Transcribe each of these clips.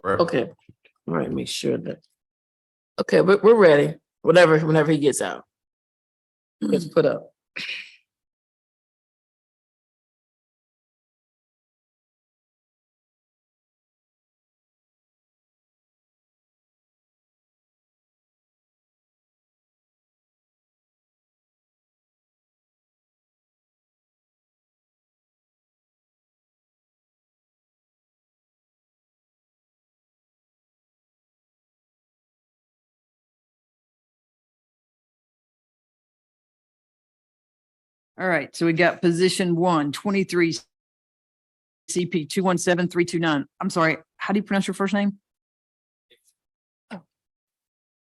Right. Okay. All right, make sure that. Okay, we're ready. Whenever he gets out. Let's put up. All right, so we got position 1, 23 CP 217329. I'm sorry, how do you pronounce your first name?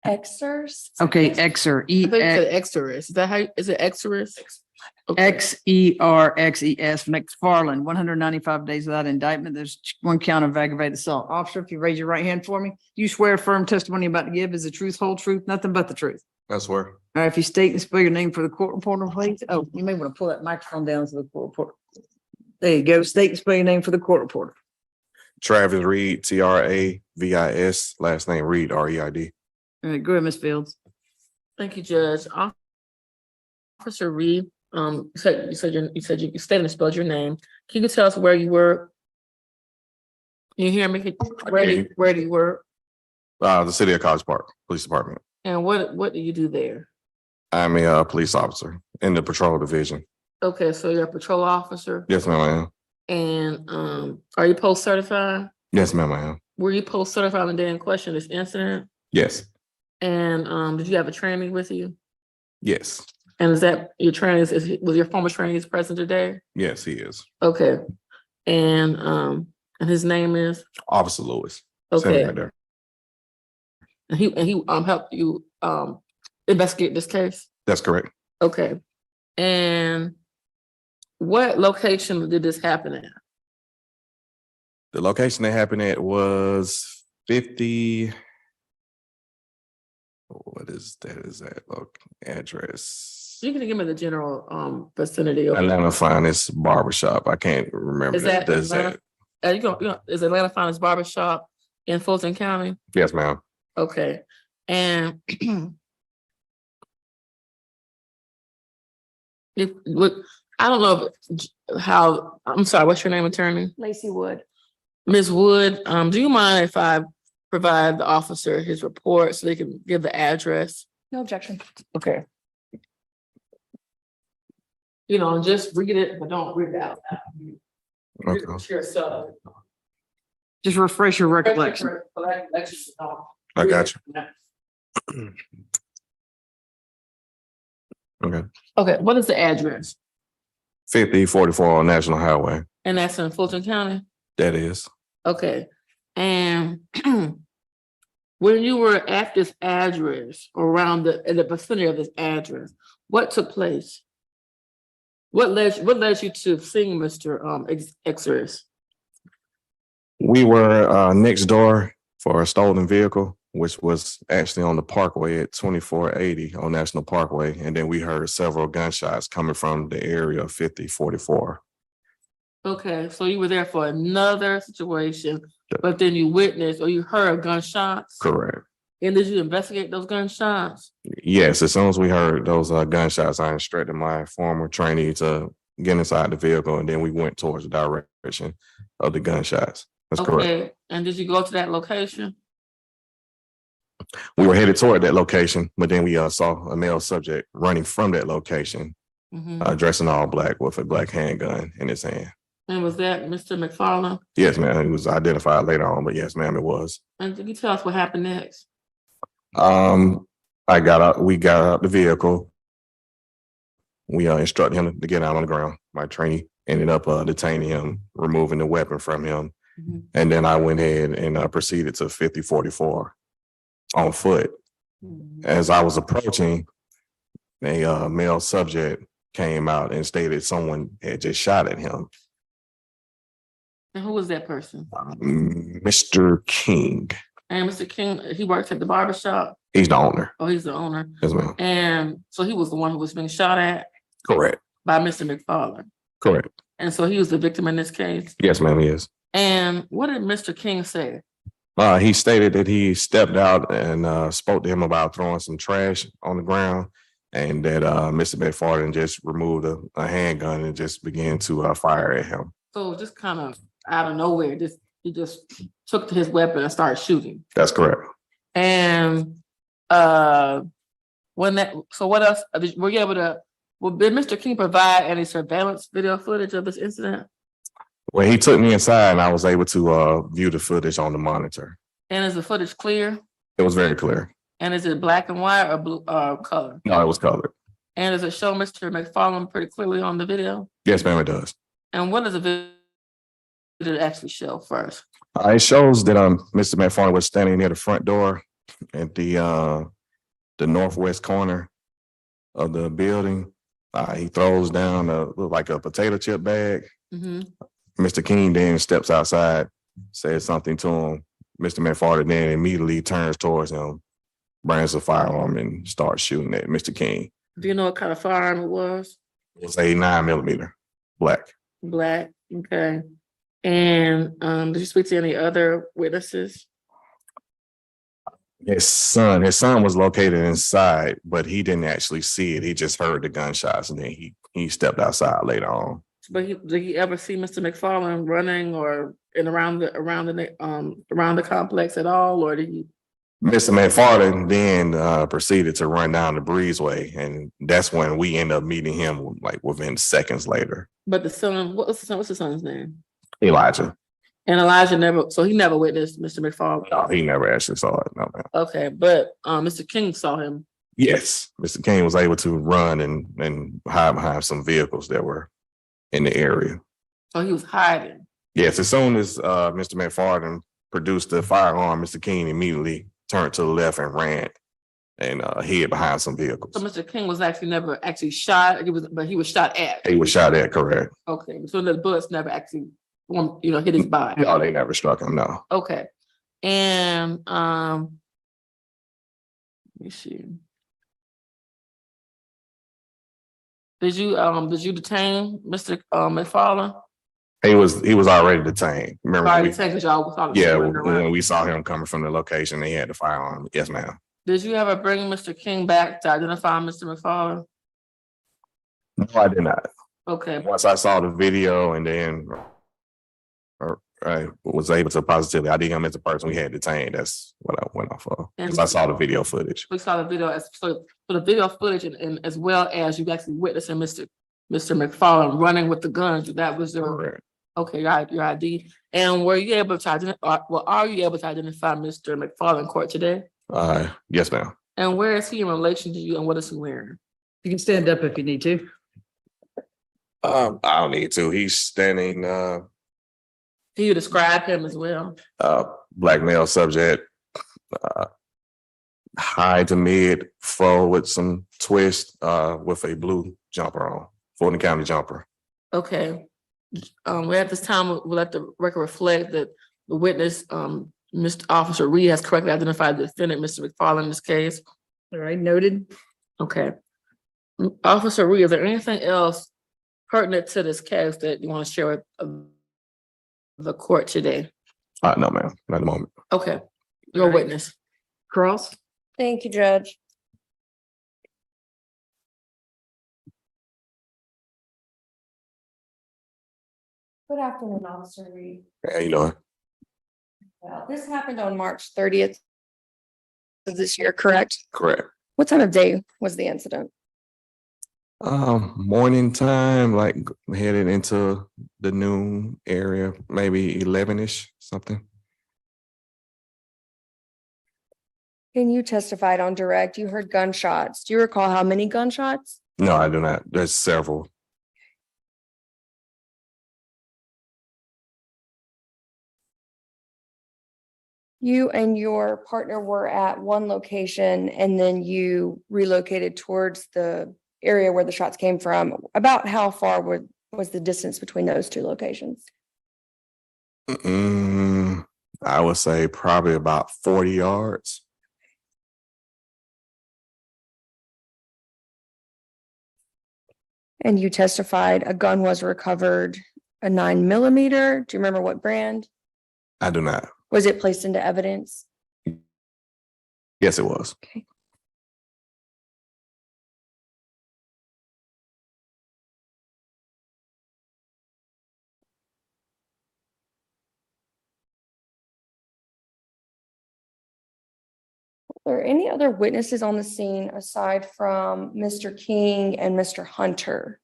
Xers. Okay, Xer, I think it's Exorus. Is that how, is it Exorus? Okay. Xerxes McFarland, 195 days without indictment. There's 1 count of aggravated assault. Officer, if you raise your right hand for me, you swear firm testimony you're about to give is the truth, whole truth, nothing but the truth. I swear. All right, if you state and spell your name for the court reporter, please. Oh, you may want to pull that microphone down to the court reporter. There you go. State and spell your name for the court reporter. Travis Reed, Travis, last name Reed, REID. All right, go ahead, Ms. Fields. Thank you, Judge. Officer Reed, you said you stated and spelled your name. Can you tell us where you were? Can you hear me? Where do you work? The City of College Park Police Department. And what do you do there? I'm a police officer in the patrol division. Okay, so you're a patrol officer. Yes, ma'am, I am. And are you post certified? Yes, ma'am, I am. Were you post certified on the day in question, this incident? Yes. And did you have a training with you? Yes. And is that your training? Was your former training present today? Yes, he is. Okay. And his name is? Officer Lewis. Okay. Sitting right there. And he helped you investigate this case? That's correct. Okay. And what location did this happen at? The location that happened at was 50. What is that? Is that address? You can give me the general vicinity of Atlanta Finest Barbershop. I can't remember. Is that Is Atlanta? Is Atlanta Finest Barbershop in Fulton County? Yes, ma'am. Okay. And I don't know how, I'm sorry, what's your name, attorney? Lacey Wood. Ms. Wood, do you mind if I provide the officer his report so they can give the address? No objection. Okay. Just read it, but don't read it out loud. Read it to yourself. Just refresh your recollection. I got you. Okay. Okay, what is the address? 5044 on National Highway. And that's in Fulton County? That is. Okay. And when you were at this address or around in the vicinity of this address, what took place? What led you to seeing Mr. Exodus? We were next door for a stolen vehicle, which was actually on the parkway at 2480 on National Parkway. And then we heard several gunshots coming from the area of 5044. Okay, so you were there for another situation, but then you witnessed or you heard gunshots? Correct. And did you investigate those gunshots? Yes, as soon as we heard those gunshots, I instructed my former trainee to get inside the vehicle, and then we went towards the direction of the gunshots. That's correct. Okay, and did you go to that location? We were headed toward that location, but then we saw a male subject running from that location, dressed in all black with a black handgun in his hand. And was that Mr. McFarland? Yes, ma'am. He was identified later on, but yes, ma'am, it was. And can you tell us what happened next? We got out the vehicle. We instructed him to get out on the ground. My trainee ended up detaining him, removing the weapon from him. And then I went ahead and proceeded to 5044 on foot. As I was approaching, a male subject came out and stated someone had just shot at him. And who was that person? Mr. King. And Mr. King, he works at the barbershop? He's the owner. Oh, he's the owner. Yes, ma'am. And so he was the one who was being shot at? Correct. By Mr. McFarland? Correct. And so he was the victim in this case? Yes, ma'am, he is. And what did Mr. King say? He stated that he stepped out and spoke to him about throwing some trash on the ground, and that Mr. McFarland just removed a handgun and just began to fire at him. So just kind of out of nowhere, he just took his weapon and started shooting. That's correct. And so what else? Were you able to? Well, did Mr. King provide any surveillance video footage of this incident? Well, he took me inside and I was able to view the footage on the monitor. And is the footage clear? It was very clear. And is it black and white or blue color? No, it was colored. And does it show Mr. McFarland pretty clearly on the video? Yes, ma'am, it does. And what does the video actually show first? It shows that Mr. McFarland was standing near the front door at the northwest corner of the building. He throws down like a potato chip bag. Mm-hmm. Mr. King then steps outside, says something to him. Mr. McFarland then immediately turns towards him, brings a firearm, and starts shooting at Mr. King. Do you know what kind of firearm it was? It was a 9mm black. Black. Okay. And did you speak to any other witnesses? His son was located inside, but he didn't actually see it. He just heard the gunshots, and then he stepped outside later on. But did he ever see Mr. McFarland running or around the complex at all, or did he? Mr. McFarland then proceeded to run down the breezeway, and that's when we end up meeting him like within seconds later. But the son, what's the son's name? Elijah. And Elijah he never witnessed Mr. McFarland. No, he never actually saw it. No, ma'am. Okay, but Mr. King saw him. Yes, Mr. King was able to run and hide behind some vehicles that were in the area. So he was hiding. Yes, as soon as Mr. McFarland produced the firearm, Mr. King immediately turned to the left and ran and hid behind some vehicles. So Mr. King was never shot. But he was shot at. He was shot at, correct. Okay, so the bullets never actually, hit his body. No, they never struck him. No. Okay, and let me see. Did you detain Mr. McFarland? He was already detained. Remember? When we saw him coming from the location, he had the firearm. Yes, ma'am. Did you ever bring Mr. King back to identify Mr. McFarland? No, I did not. Okay. Once I saw the video and then I was able to positively ID him as a person we had detained. That's what I went off of. Because I saw the video footage. We saw the video so the video footage and as well as you actually witnessing Mr. McFarland running with the guns. That was your Correct. Okay, your ID. And were you able to are you able to identify Mr. McFarland in court today? Yes, ma'am. And where is he in relation to you and what is he wearing? You can stand up if you need to. I don't need to. He's standing Can you describe him as well? black male subject, high to mid fro with some twist, with a blue jumper on, Fulton County jumper. Okay. We at this time we'll let the record reflect that the witness, Mr. Officer Reed, has correctly identified the defendant, Mr. McFarland, in this case. All right, noted. Okay. Officer Reed, is there anything else pertinent to this case that you want to share with the court today? No, ma'am, not at the moment. Okay. Your witness. Cross. Thank you, Judge. Good afternoon, Officer Reed. How you doing? Well, this happened on March 30th of this year, correct? Correct. What time of day was the incident? Morning time, like headed into the noon area, maybe 11-ish, something. And you testified on direct, you heard gunshots. Do you recall how many gunshots? No, I do not. There's several. You and your partner were at one location and then you relocated towards the area where the shots came from. About how far was the distance between those two locations? I would say probably about 40 yards. And you testified a gun was recovered, a 9mm. Do you remember what brand? I do not. Was it placed into evidence? Yes, it was. Okay. Are there any other witnesses on the scene aside from Mr. King and Mr. Hunter?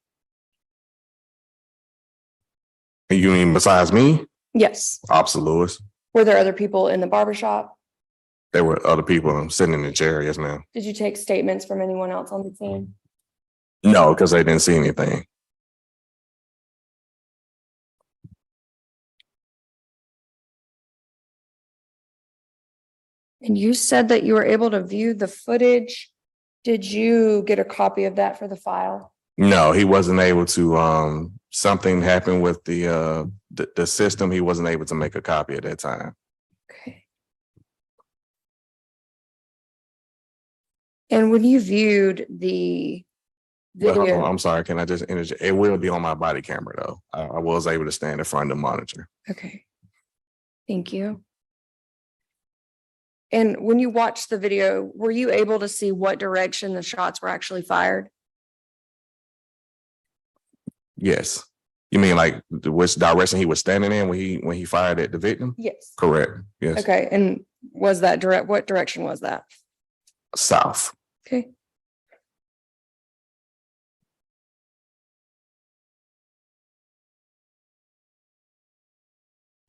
You mean besides me? Yes. Officer Lewis? Were there other people in the barber shop? There were other people sitting in the chair, yes, ma'am. Did you take statements from anyone else on the scene? No, because they didn't see anything. And you said that you were able to view the footage. Did you get a copy of that for the file? No, he wasn't able to, something happened with the system. He wasn't able to make a copy at that time. Okay. And when you viewed the But hold on, video, I'm sorry, can I just interject? It will be on my body camera though. I was able to stand in front of the monitor. okay. Thank you. And when you watched the video, were you able to see what direction the shots were actually fired? Yes. You mean like which direction he was standing in when he fired at the victim? Yes. Correct. Yes. Okay, and was that direct, what direction was that? South. Okay.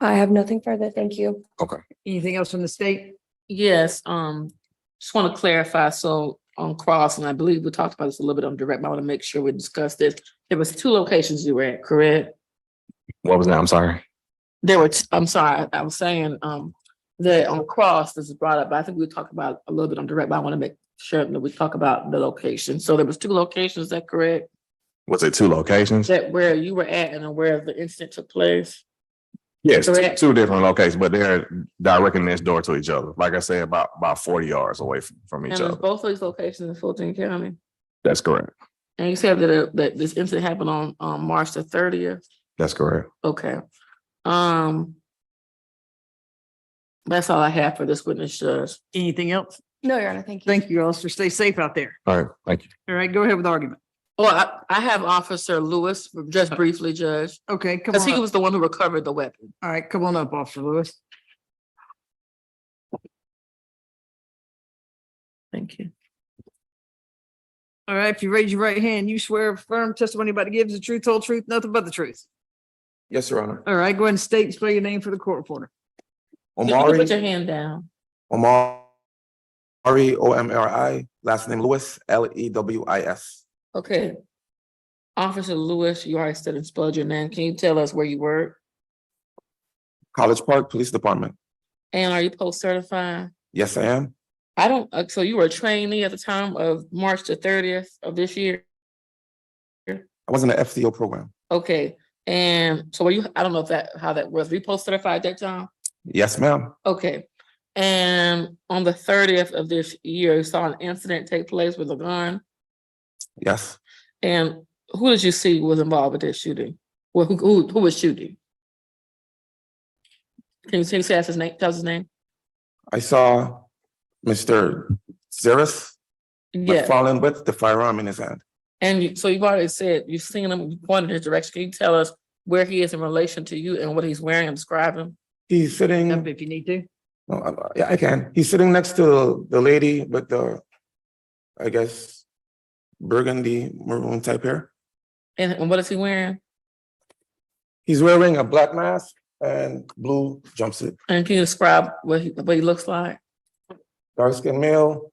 I have nothing further. Thank you. Anything else from the state? Yes, just want to clarify, so on cross, and I believe we talked about this a little bit on direct, but I want to make sure we discussed this. There was 2 locations you were at, correct? What was that? I'm sorry. There were, I'm sorry, I was saying, that on cross, this is brought up, but I think we talked about a little bit on direct, but I want to make sure that we talk about the location. So there was 2 locations, is that correct? Was it 2 locations? That where you were at and where the incident took place? Yes, Correct. 2 different locations, but they're directly next door to each other. Like I said, about 40 yards away from each And there's other. both of these locations in Fulton County? That's correct. And you said that this incident happened on March the 30th? That's correct. Okay. That's all I have for this witness, Judge. Anything else? No, Your Honor, thank you. Thank you, officer. Stay safe out there. All right. Thank you. All right, go ahead with the argument. Well, I have Officer Lewis, just briefly, Judge, Okay, come because on he up. was the one who recovered the weapon. All right, come on up, Officer Lewis. Thank you. All right, if you raise your right hand, you swear firm testimony about to give is the truth, whole truth, nothing but the truth. Yes, Your Honor. All right, go ahead and state and spell your name for the court reporter. You can put your Omari, hand down. Omari, last name Lewis, Lewis. Okay. Officer Lewis, you already said and spelled your name. Can you tell us where you work? College Park Police Department. And are you post certified? Yes, I am. I don't, so you were a trainee at the time of March the 30th of this year? I was in the FCO program. Okay, and so were you, I don't know if that, how that was, were you post certified at that time? Yes, ma'am. Okay, and on the 30th of this year, you saw an incident take place with a gun, Yes. and who did you see was involved with this shooting? Well, who was shooting? Can you say his name, tell us his name? I saw Mr. Zeris Yeah, McFarland with the firearm in his hand. and so you've already said, you've seen him, you pointed his direction. Can you tell us where he is in relation to you and what he's wearing and describe him? He's sitting, Jump if you need to. yeah, I can. He's sitting next to the lady with the, I guess, burgundy maroon type hair. And what is he wearing? He's wearing a black mask and blue jumpsuit. And can you describe what he looks like? Dark skinned male,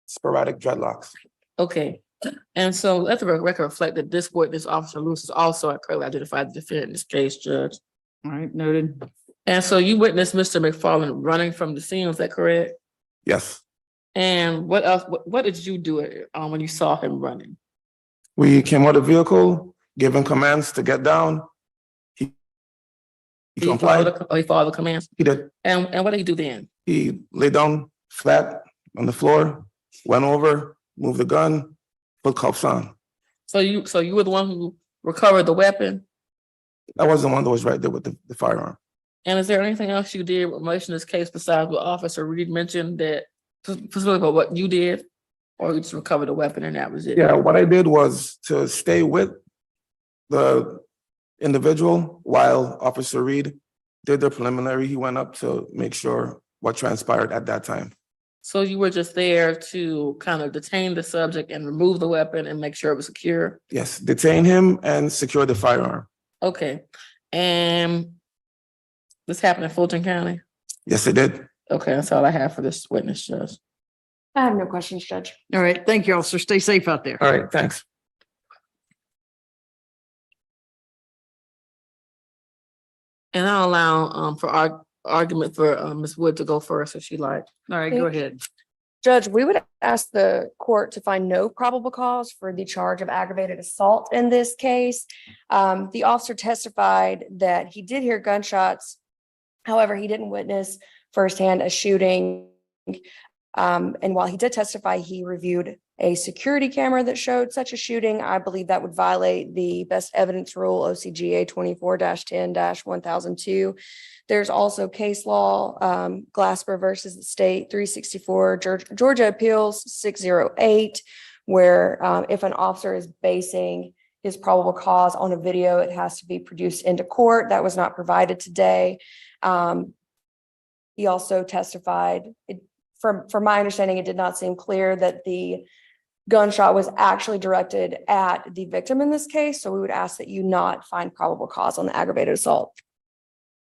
sporadic dreadlocks. Okay, and so let the record reflect that this witness, Officer Lewis, is also a correctly identified defendant in this case, Judge. All right, noted. And so you witnessed Mr. McFarland running from the scene, is that correct? Yes. And what else, what did you do when you saw him running? We came out of the vehicle, gave him commands to get down. He complied. He followed the commands? He did. And what did he do then? He lay down flat on the floor, went over, moved the gun, put cuffs on. So you were the one who recovered the weapon? I was the one that was right there with the firearm. And is there anything else you did in relation to this case besides what Officer Reed mentioned that, specifically about what you did? Or you just recovered the weapon and that was it? Yeah, what I did was to stay with the individual while Officer Reed did the preliminary. He went up to make sure what transpired at that time. So you were just there to kind of detain the subject and remove the weapon and make sure it was secure? Yes, detain him and secure the firearm. Okay. And this happened in Fulton County? Yes, it did. Okay, that's all I have for this witness, Judge. I have no questions, Judge. All right, thank you, officer. Stay safe out there. All right, thanks. And I'll allow for argument for Ms. Wood to go first if she likes. All right, go ahead. Judge, we would ask the court to find no probable cause for the charge of aggravated assault in this case. The officer testified that he did hear gunshots. However, he didn't witness firsthand a shooting. And while he did testify, he reviewed a security camera that showed such a shooting. I believe that would violate the best evidence rule, OCGA 24-10-1002. There's also case law, Glasper versus the state 364, Georgia Appeals 608, where if an officer is basing his probable cause on a video, it has to be produced into court. That was not provided today. He also testified, from my understanding, it did not seem clear that the gunshot was actually directed at the victim in this case. So we would ask that you not find probable cause on the aggravated assault.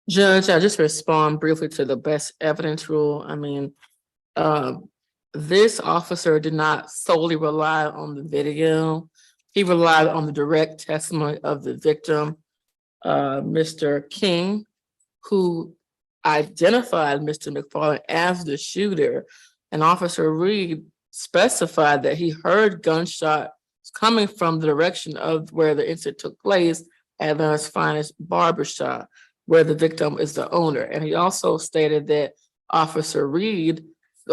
Judge, I'll just respond briefly to the best evidence rule. I mean, this officer did not solely rely on the video. He relied on the direct testimony of the victim, Mr. King, who identified Mr. McFarland as the shooter. And Officer Reed specified that he heard gunshots coming from the direction of where the incident took place at Atlanta's Finest Barbershop, where the victim is the owner. And he also stated that Officer Reed,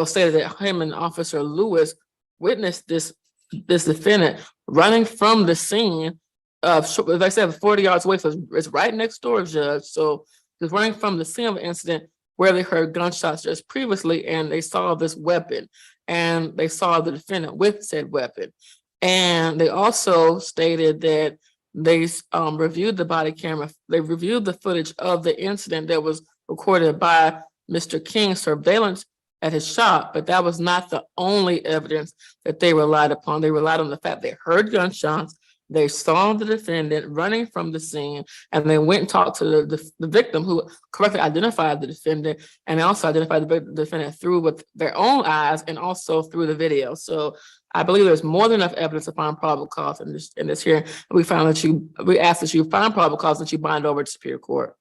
stated that him and Officer Lewis witnessed this defendant running from the scene of, as I said, 40 yards away. So it's right next door, Judge. So just running from the scene of the incident where they heard gunshots just previously, and they saw this weapon, and they saw the defendant with said weapon. And they also stated that they reviewed the body camera. They reviewed the footage of the incident that was recorded by Mr. King's surveillance at his shop, but that was not the only evidence that they relied upon. They relied on the fact they heard gunshots, they saw the defendant running from the scene, and they went and talked to the victim, who correctly identified the defendant, and also identified the defendant through with their own eyes and also through the video. So I believe there's more than enough evidence to find probable cause in this hearing. We ask that you find probable cause that you bind over to Superior Court.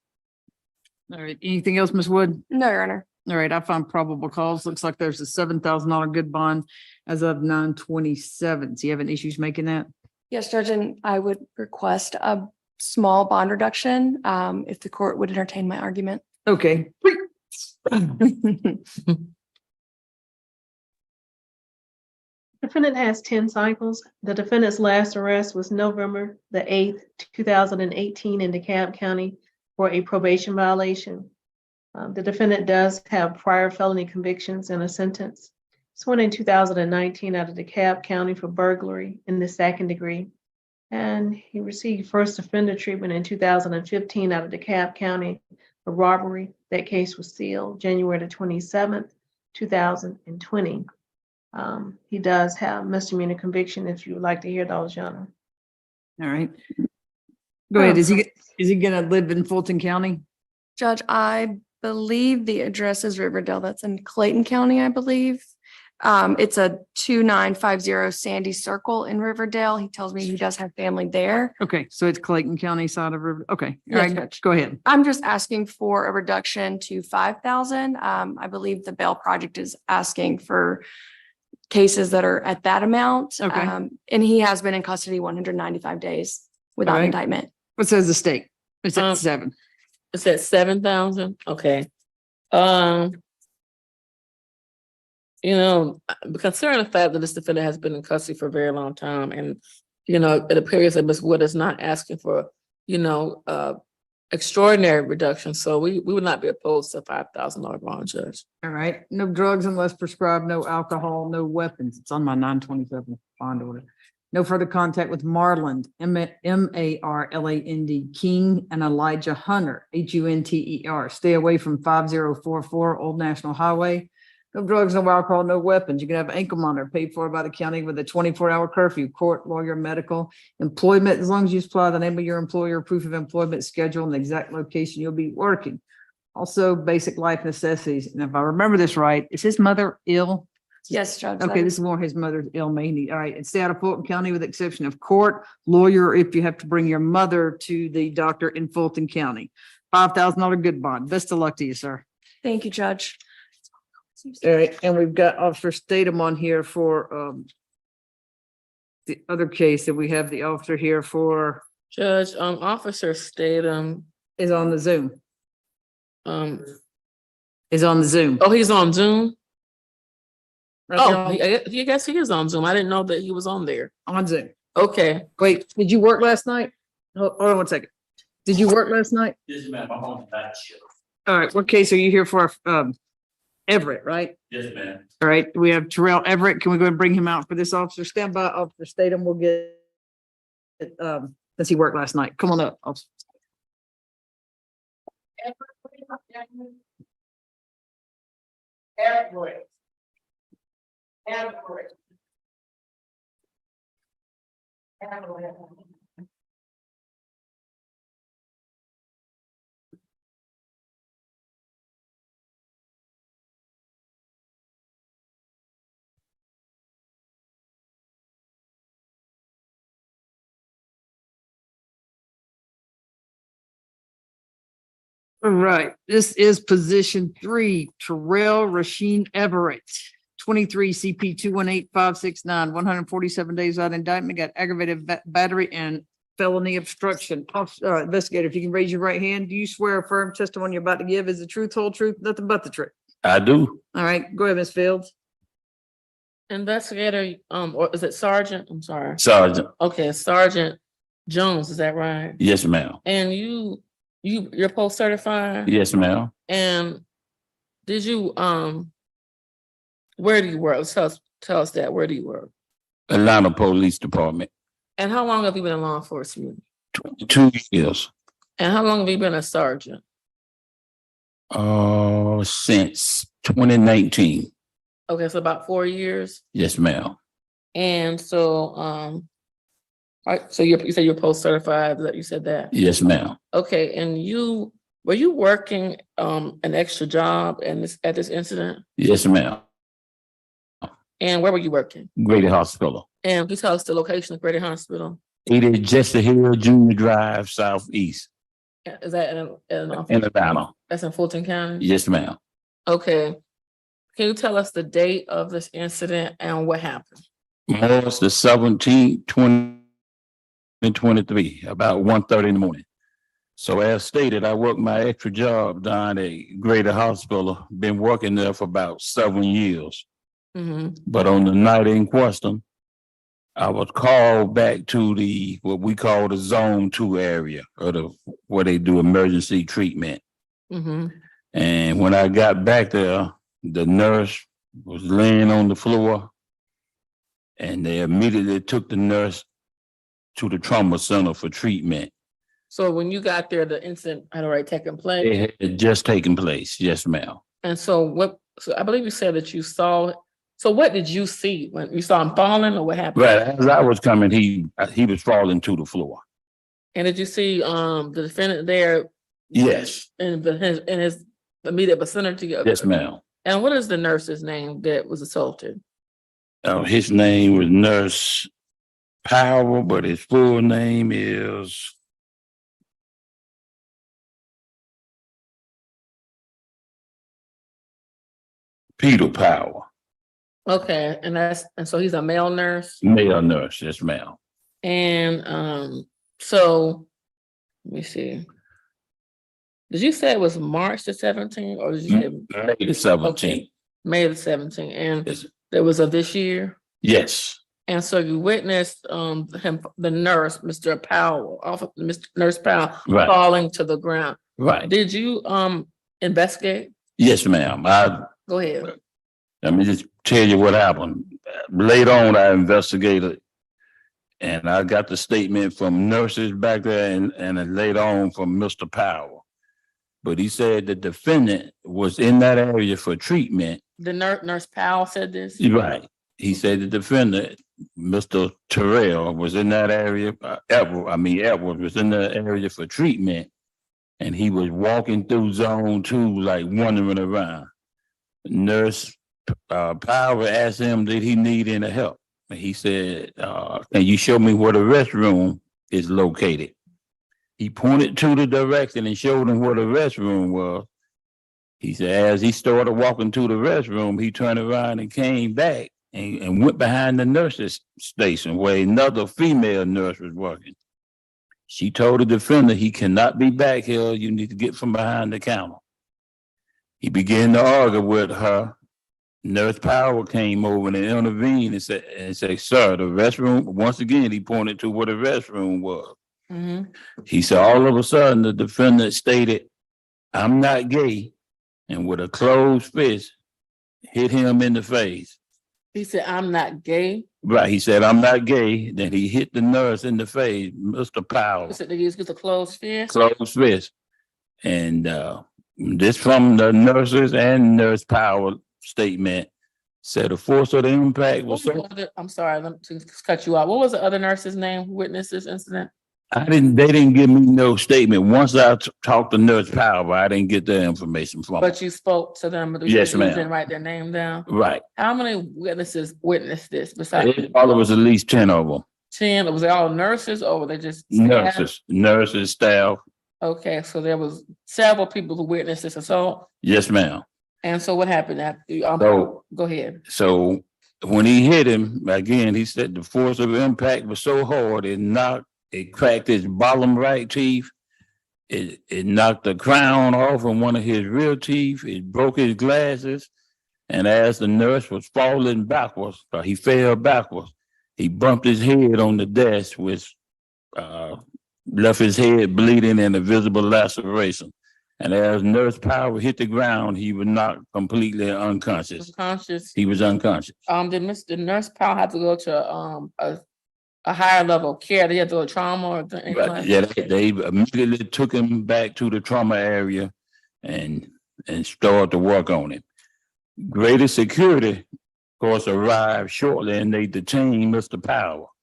All right, anything else, Ms. Wood? No, Your Honor. All right, I found probable cause. Looks like there's a $7,000 good bond as of 9/27. Do you have any issues making that? Yes, Judge, and I would request a small bond reduction if the court would entertain my argument. Okay. Defendant has 10 cycles. The defendant's last arrest was November the 8th, 2018 in DeKalb County for a probation violation. The defendant does have prior felony convictions and a sentence. This one in 2019 out of DeKalb County for burglary in the second degree. And he received first offender treatment in 2015 out of DeKalb County for robbery. That case was sealed January the 27th, 2020. He does have misdemeanor conviction if you would like to hear those, Your Honor. All right. Go ahead. Is he gonna live in Fulton County? Judge, I believe the address is Riverdale. That's in Clayton County, I believe. It's a 2950 Sandy Circle in Riverdale. He tells me he does have family there. Okay, so it's Clayton County side of River. Okay, all Yes, right, Judge. go ahead. I'm just asking for a reduction to 5,000. I believe the bail project is asking for cases that are at that amount. Okay. And he has been in custody 195 days without Alright. indictment. What says the state? It's at Um, 7. It's at 7,000. Okay. Considering the fact that this defendant has been in custody for a very long time, and it appears that Ms. Wood is not asking for, extraordinary reduction, so we would not be opposed to a $5,000 bond, Judge. All right, no drugs unless prescribed, no alcohol, no weapons. It's on my 927 bond order. No further contact with Marland, Marland, King, and Elijah Hunter, Hunter. Stay away from 5044 Old National Highway. No drugs, no alcohol, no weapons. You can have an ankle monitor paid for by the county with a 24-hour curfew, court, lawyer, medical, employment, as long as you supply the name of your employer, proof of employment schedule, and the exact location you'll be working. Also, basic life necessities. And if I remember this right, is his mother ill? Yes, Judge. Okay, this is more his mother's ill mainly. All right, and stay out of Fulton County with the exception of court, lawyer, if you have to bring your mother to the doctor in Fulton County. $5,000 good bond. Best of luck to you, sir. Thank you, Judge. All right, and we've got Officer Statham on here for the other case that we have the officer here for Judge, Officer Statham, is on the Zoom, oh, is on the Zoom. he's on Zoom? Right there Oh, I guess he is on Zoom. I didn't know that he was on there. on Zoom. Okay. Wait, did you work last night? Hold on one second. Did you work last night? Yes, ma'am, I'm on the night shift. All right, what case are you here for? Everett, right? Yes, ma'am. All right, we have Terrell Everett. Can we go and bring him out for this officer? Stand by, Officer Statham. We'll get, since he worked last night. Come on up, officer. Everett. All right, this is position 3, Terrell Rasheen Everett, 23 CP 218569, 147 days without indictment, got aggravated battery and felony obstruction. Investigator, if you can raise your right hand, do you swear a firm testimony you're about to give is the truth, whole truth, nothing but the truth? I do. All right, go ahead, Ms. Fields. Investigator, or is it Sergeant? I'm sorry. Sergeant. Okay, Sergeant Jones, is that right? Yes, ma'am. And you're post certified? Yes, ma'am. And did you, where do you work? Tell us that. Where do you work? Atlanta Police Department. And how long have you been in law enforcement? 22 years. And how long have you been a sergeant? Since 2019. Okay, so about 4 years. Yes, ma'am. And so, so you said you're post certified, that you said that? Yes, ma'am. Okay, and were you working an extra job at this incident? Yes, ma'am. And where were you working? Grady Hospital. And can you tell us the location of Grady Hospital? It is Jesse Hill Junior Drive, Southeast, Is that in in Atlanta. that's in Fulton County? Yes, ma'am. Okay. Can you tell us the date of this incident and what happened? March the 17th, 2023, about 1:30 in the morning. So as stated, I worked my extra job down at Grady Hospital, been working there for about 7 years. Mm-hmm. But on the night in question, I was called back to what we call the Zone 2 area, or where they do emergency treatment. Mm-hmm. And when I got back there, the nurse was laying on the floor, and they immediately took the nurse to the trauma center for treatment. So when you got there, the incident had already taken place. It had just taken place. Yes, ma'am. And so I believe you said that you saw. So what did you see when you saw him falling, or what happened? Right. As I was coming, he was falling to the floor. And did you see the defendant there Yes. in his immediate vicinity? Yes, ma'am. And what is the nurse's name that was assaulted? His name was Nurse Powell, but his full name is Peter Powell. Okay, and so he's a male nurse. Male nurse, yes, ma'am. And so let me see. Did you say it was March the 17th, or did you say May the 17th. May the 17th? And Yes. it was of this year? Yes. And so you witnessed him, the nurse, Mr. Powell, Mr. Nurse Powell, Right. falling to the ground. Right. Did you investigate? Yes, ma'am. Go ahead. Let me just tell you what happened. Later on, I investigated and I got the statement from nurses back there and then later on from Mr. Powell. But he said the defendant was in that area for treatment. The nurse Powell said this? Right. He said the defendant, Mr. Terrell, was in that area. Edward was in the area for treatment. And he was walking through zone 2, like wandering around. Nurse Powell asked him, did he need any help? And he said, can you show me where the restroom is located? He pointed to the direction and showed him where the restroom was. He said, as he started walking to the restroom, he turned around and came back and went behind the nurse's station where another female nurse was working. She told the defendant he cannot be back here. You need to get from behind the counter. He began to argue with her. Nurse Powell came over and intervened and said, sir, the restroom, once again, he pointed to where the restroom was. Mm-hmm. He said, all of a sudden, the defendant stated, I'm not gay, and with a closed fist, hit him in the face. He said, I'm not gay. Right, he said, I'm not gay. Then he hit the nurse in the face, Mr. Powell. He said they used a closed fist. Closed fist. And this from the nurses and Nurse Powell statement said the force of the impact was so. I'm sorry, let me cut you off. What was the other nurse's name who witnessed this incident? They didn't give me no statement. Once I talked to Nurse Powell, I didn't get the information from them. But you spoke to them, but Yes, you ma'am. didn't write their name down. Right. How many witnesses witnessed this besides All of us, at least 10 of them. 10? Was it all nurses or were they just staff? Nurses, staff. Okay, so there was several people who witnessed this assault. Yes, ma'am. And so what happened after? So- Go ahead. So when he hit him, again, he said the force of impact was so hard, it cracked his bottom right teeth. It knocked the crown off of one of his rear teeth. It broke his glasses. And as the nurse was falling backwards, he fell backwards. He bumped his head on the desk, which left his head bleeding and a visible laceration. And as Nurse Powell hit the ground, he was knocked completely unconscious. Unconscious. He was unconscious. Did Nurse Powell have to go to a higher level of care? Did he have to go to trauma or anything like that? Yeah, they immediately took him back to the trauma area and started to work on him. Greater security, of course, arrived shortly and they detained Mr. Powell.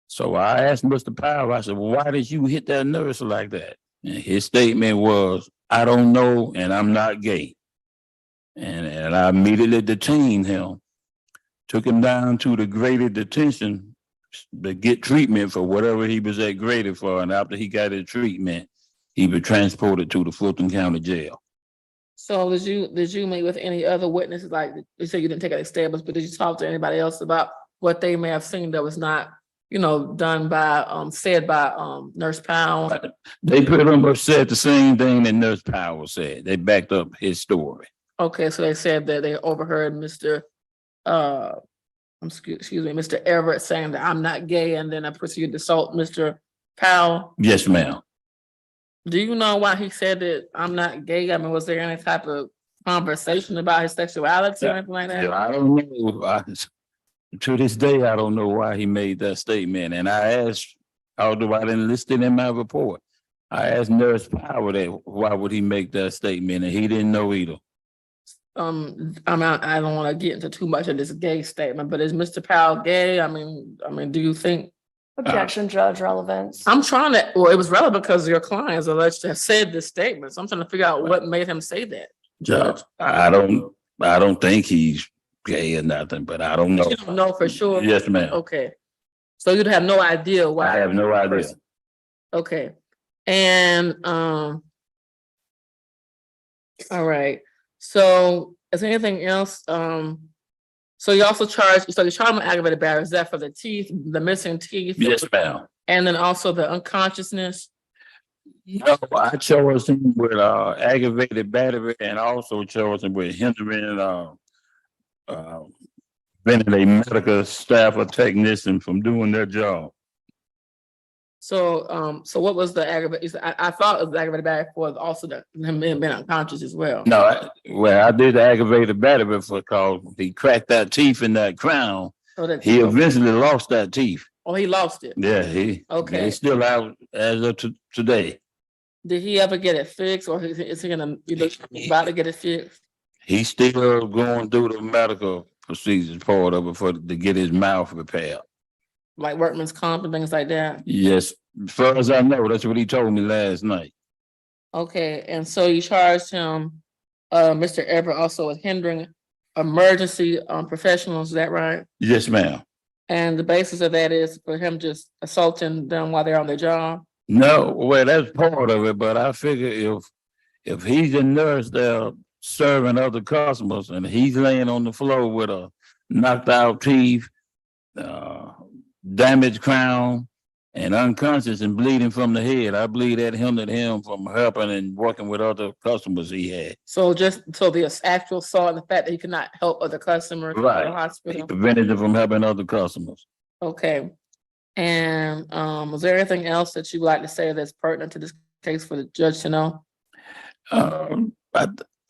So I asked Mr. Powell, I said, well, why did you hit that nurse like that? And his statement was, I don't know, and I'm not gay. And I immediately detained him, took him down to the graded detention to get treatment for whatever he was at graded for. And after he got his treatment, he was transported to the Fulton County Jail. So did you meet with any other witnesses? Like you said, you didn't take any statements, but did you talk to anybody else about what they may have seen that was not, done by, said by Nurse Powell? They pretty much said the same thing that Nurse Powell said. They backed up his story. Okay, so they said that they overheard Mr. Mr. Everett saying that I'm not gay, and then I proceeded to assault Mr. Powell. Yes, ma'am. Do you know why he said that I'm not gay? I mean, was there any type of conversation about his sexuality or anything like that? I don't know. To this day, I don't know why he made that statement. And I asked, although I didn't list it in my report, I asked Nurse Powell that why would he make that statement, and he didn't know either. I don't want to get into too much of this gay statement, but is Mr. Powell gay? I mean, do you think? Objection, Judge, relevance. I'm trying to, well, it was relevant because your clients alleged to have said this statement. So I'm trying to figure out what made him say that. Judge, I don't think he's gay or nothing, but I don't know. You don't know for sure? Yes, ma'am. Okay. So you'd have no idea why? I have no idea. Okay. And, all right. So is there anything else? So you also charged with aggravated battery. Is that for the teeth, the missing teeth? Yes, ma'am. And then also the unconsciousness? No, I charged him with aggravated battery and also charged him with hindering prevented a medical staff or technician from doing their job. So, so what was the aggravated? I thought it was aggravated battery for also the him being unconscious as well. No, I did the aggravated battery because he cracked that teeth in that crown. So that He eventually lost that teeth. oh, he lost it. Yeah, he Okay. He's still out as of today. Did he ever get it fixed, or is he gonna about to get it fixed? He's still going through the medical procedures part of it to get his mouth repaired. Like workman's comp and things like that? Yes, as far as I know, that's what he told me last night. Okay, and so you charged him, Mr. Everett, also with hindering emergency professionals, is that right? Yes, ma'am. And the basis of that is for him just assaulting them while they're on their job? No, well, that's part of it, but I figure if he's a nurse there serving other customers and he's laying on the floor with a knocked out teeth, damaged crown, and unconscious and bleeding from the head, I believe that hindered him from helping and working with other customers he had. So just so the actual assault and the fact that he could not help other customers at the Right. hospital? He prevented him from helping other customers. Okay. And was there anything else that you'd like to say that's pertinent to this case for the judge to know?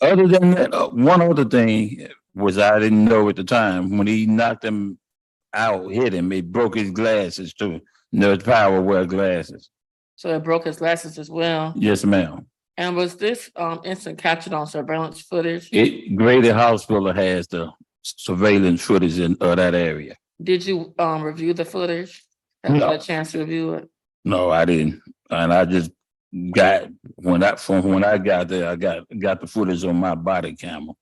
Other than that, one other thing was I didn't know at the time when he knocked him out, hit him, he broke his glasses too. Nurse Power wear glasses. So it broke his glasses as well. Yes, ma'am. And was this incident captured on surveillance footage? Grady Hospital has the surveillance footage in that area. Did you review the footage? Have you No. had a chance to review it? No, I didn't. And I just got when I got there, I got the footage on my body camera,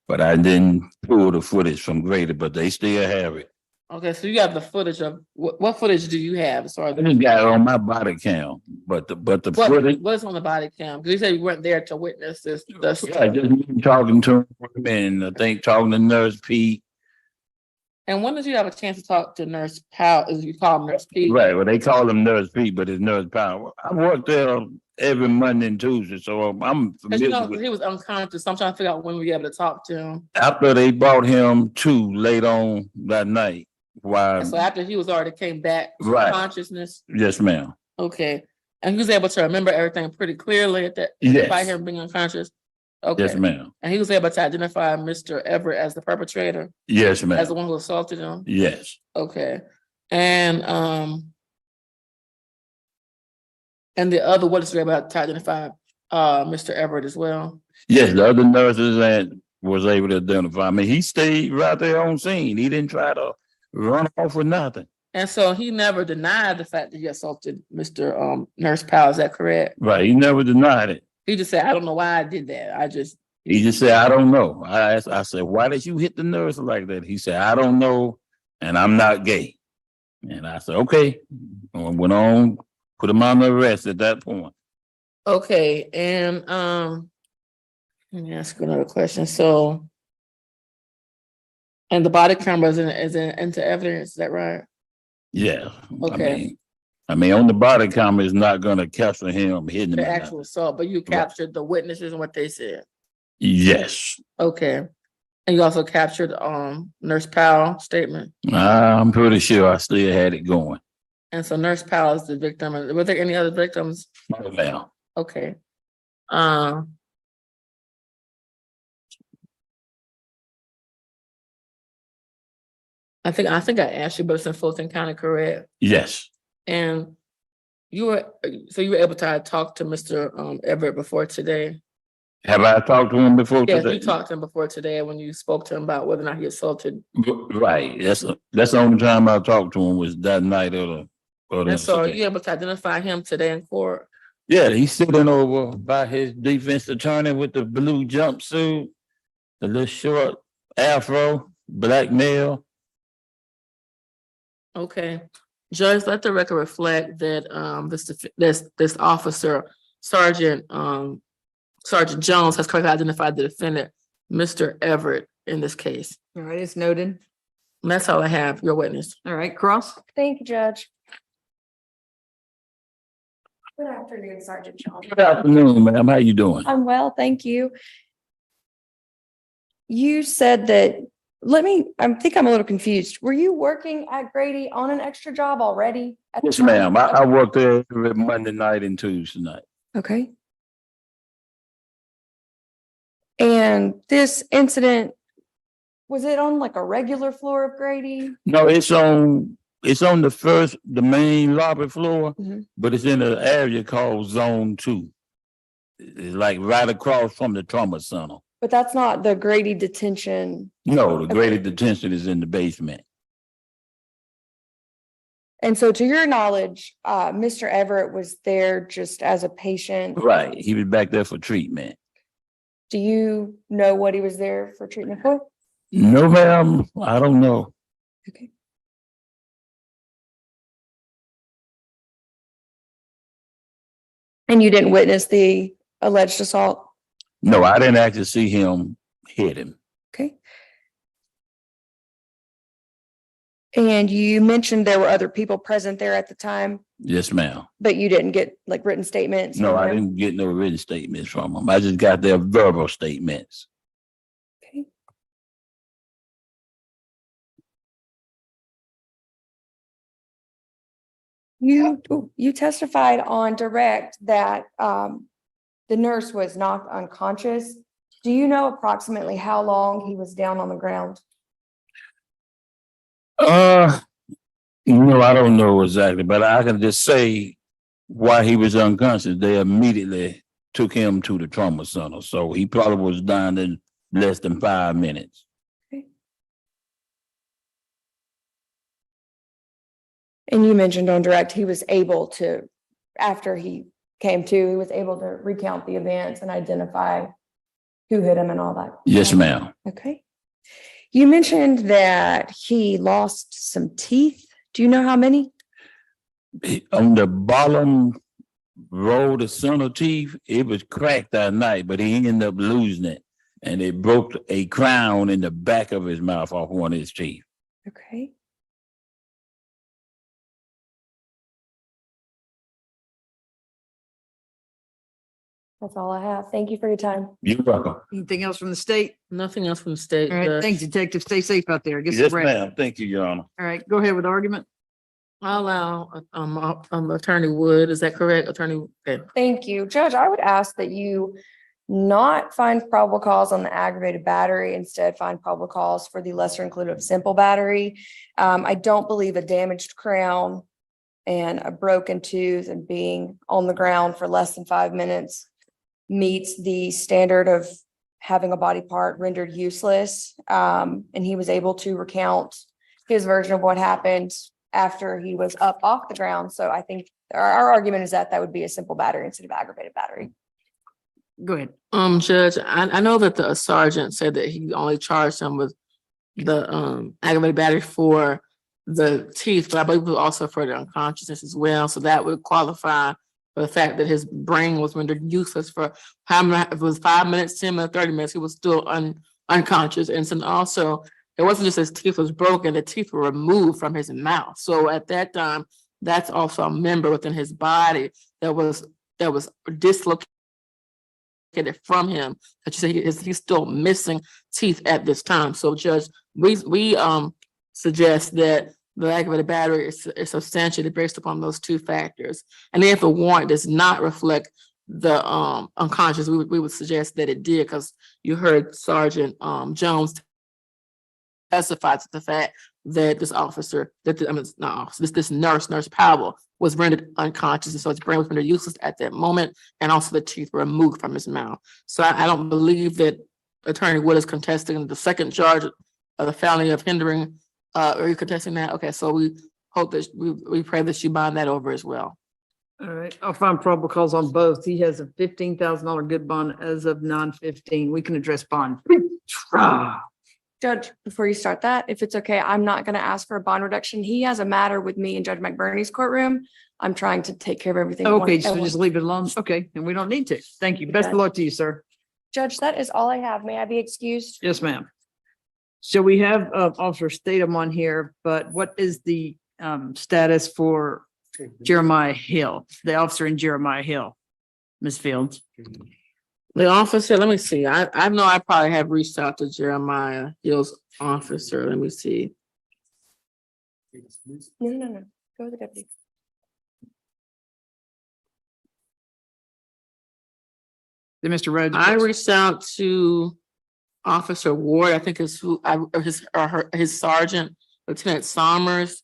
but I didn't pull the footage from Grady, but they still have it. Okay, so you have the footage of what footage do you have as far as I just got it on my body cam, but the footage. what's on the body cam? Because you said you weren't there to witness this. Yeah, just me talking to him and I think talking to Nurse Pete. And when did you have a chance to talk to Nurse Powell, as you call him, Nurse Pete? Right, well, they call him Nurse Pete, but it's Nurse Power. I work there every Monday and Tuesday, so I'm Because you familiar know with. he was unconscious, so I'm trying to figure out when we were able to talk to him. After they brought him to late on that night, while And so after he was already came back to Right. consciousness, yes, ma'am. okay, and he was able to remember everything pretty clearly at that, Yes. by him being unconscious. Okay, Yes, ma'am. and he was able to identify Mr. Everett as the perpetrator, Yes, as the ma'am. one who assaulted him. Yes. Okay, and the other, what is there about to identify Mr. Everett as well? Yes, the other nurses and was able to identify me. He stayed right there on scene. He didn't try to run off or nothing. And so he never denied the fact that he assaulted Mr. Nurse Powell, is that correct? Right. He never denied it. He just said, I don't know why I did that. He just said, I don't know. I said, why did you hit the nurse like that? He said, I don't know, and I'm not gay. And I said, okay. And went on, put him on the arrest at that point. Okay, and let me ask you another question. So, and the body camera is into evidence, is that right? Yeah. Okay. I mean, on the body camera is not gonna capture him hitting him. The or actual nothing. assault, but you captured the witnesses and what they said. Yes. Okay. And you also captured Nurse Powell's statement. I'm pretty sure I still had it going. And so Nurse Powell is the victim. Were there any other victims? Oh, now. Okay. I think I asked you, but it's in Fulton County, correct? Yes. And you were able to talk to Mr. Everett before today? Have I talked to him before Yes, today? you talked to him before today when you spoke to him about whether or not he assaulted. Right. That's the only time I talked to him was that night or the And so are incident. you able to identify him today in court? Yeah, he's sitting over by his defense attorney with the blue jumpsuit, the little short afro, black male. Okay. Judge, let the record reflect that this officer, Sergeant Jones, has correctly identified the defendant, Mr. Everett, in this case. All right, it's noted. And that's all I have, your witness. All right, Cross. Thank you, Judge. Good afternoon, Sergeant Jones. Good afternoon, ma'am. How you doing? I'm well, thank you. You said that I think I'm a little confused. Were you working at Grady on an extra job already? at the Yes, time? ma'am. I work there every Monday night and Tuesday night. Okay. And this incident, was it on like a regular floor of Grady? No, it's on the main lobby floor, Mhm. but it's in an area called Zone 2. It's like right across from the trauma center. But that's not the Grady detention. No, the Okay. graded detention is in the basement. And so to your knowledge, Mr. Everett was there just as a patient. Right. He was back there for treatment. Do you know what he was there for treatment for? No, ma'am, I don't know. Okay. And you didn't witness the alleged assault? No, I didn't actually see him hit him. Okay. And you mentioned there were other people present there at the time, Yes, ma'am. but you didn't get like written statements? No, from I them? didn't get no written statements from him. I just got their verbal statements. Okay. You testified on direct that the nurse was knocked unconscious. Do you know approximately how long he was down on the ground? No, I don't know exactly, but I can just say while he was unconscious, they immediately took him to the trauma center. So he probably was down in less than 5 minutes. And you mentioned on direct, he was able to, after he came to, he was able to recount the events and identify who hit him and all that. Yes, ma'am. Okay. You mentioned that he lost some teeth. Do you know how many? On the bottom row, the center teeth, it was cracked that night, but he ended up losing it. And it broke a crown in the back of his mouth off one of his teeth. Okay. That's all I have. Thank you for your time. You're welcome. Anything else from the state? Nothing else from the state. All right, Judge. thanks, detective. Stay safe out there. Get some Yes, rest. ma'am. Thank you, Your Honor. All right, go ahead with the argument. I'll allow, Attorney Wood, is that correct, Attorney? Okay. Thank you. Judge, I would ask that you not find probable cause on the aggravated battery, instead find probable cause for the lesser included of simple battery. I don't believe a damaged crown and a broken tooth and being on the ground for less than 5 minutes meets the standard of having a body part rendered useless. And he was able to recount his version of what happened after he was up off the ground. So I think our argument is that that would be a simple battery instead of aggravated battery. Go ahead. Judge, I know that the sergeant said that he only charged him with the aggravated battery for the teeth, but I believe it was also for the unconsciousness as well. So that would qualify for the fact that his brain was rendered useless for how many, if it was 5 minutes, 10 minutes, 30 minutes, he was still unconscious. And so also, it wasn't just his teeth was broken, the teeth were removed from his mouth. So at that time, that's also a member within his body that was dislocated from him. That you say he's still missing teeth at this time. So Judge, we suggest that the aggravated battery is substantially based upon those two factors. And if the warrant does not reflect the unconscious, we would suggest that it did, because you heard Sergeant Jones testified to the fact that this officer, this nurse Powell, was rendered unconscious, and so his brain was rendered useless at that moment, and also the teeth were removed from his mouth. So I don't believe that Attorney Wood is contesting the second charge of the felony of hindering. Are you contesting that? Okay, so we hope that we pray that you bond that over as well. All right, I'll find probable cause on both. He has a $15,000 good bond as of 9/15. We can address bond. Judge, before you start that, if it's okay, I'm not going to ask for a bond reduction. He has a matter with me in Judge McBurney's courtroom. I'm trying to take care of everything. Okay, at so once. just leave it alone. Okay, and we don't need to. Thank you. Best of Okay. luck to you, sir. Judge, that is all I have. May I be excused? Yes, ma'am. So we have Officer Statham on here, but what is the status for Jeremiah Hill, the officer in Jeremiah Hill? Ms. Fields? The officer, let me see. I know I probably have reached out to Jeremiah Hill's officer. Let me see. No. Go with the deputy. Then Mr. Rhodes. I reached out to Officer Ward, I think is who, his sergeant, Lieutenant Somers.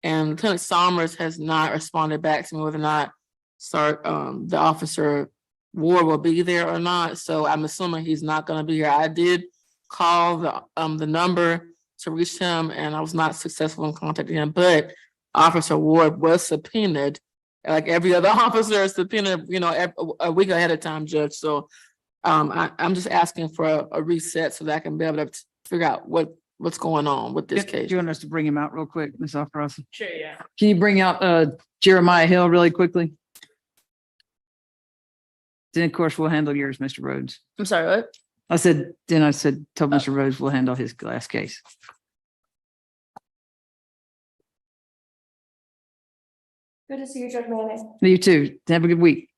And Lieutenant Somers has not responded back to me whether or not the officer Ward will be there or not. So I'm assuming he's not gonna be here. I did call the number to reach him and I was not successful in contacting him, but Officer Ward was subpoenaed, like every other officer is subpoenaed, a week ahead of time, Judge. So I'm just asking for a reset so that I can be able to figure out what's going on with this Do case. you want us to bring him out real quick, Ms. Alfarasi? Sure, yeah. Can you bring out Jeremiah Hill really quickly? Then, of course, we'll handle yours, Mr. Rhodes. I'm sorry, what? I said, tell Mr. Rhodes we'll handle his last case. Good to see you, Judge Manning. You too. Have a good week.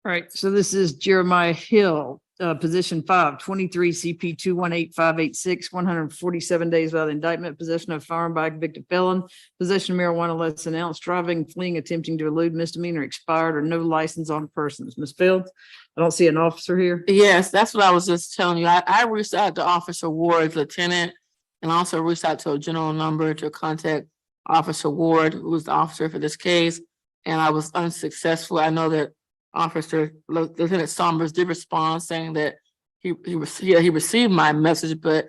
All right, so this is Jeremiah Hill, position 5, 23 CP 218586, 147 days without indictment, possession of firearm by a convicted felon, possession of marijuana less than an ounce, driving, fleeing, attempting to elude misdemeanor, expired, or no license on persons. Ms. Fields, I don't see an officer here. Yes, that's what I was just telling you. I reached out to Officer Ward's lieutenant and also reached out to a general number to contact Officer Ward, who was the officer for this case, and I was unsuccessful. I know that Lieutenant Somers did respond saying that he received my message, but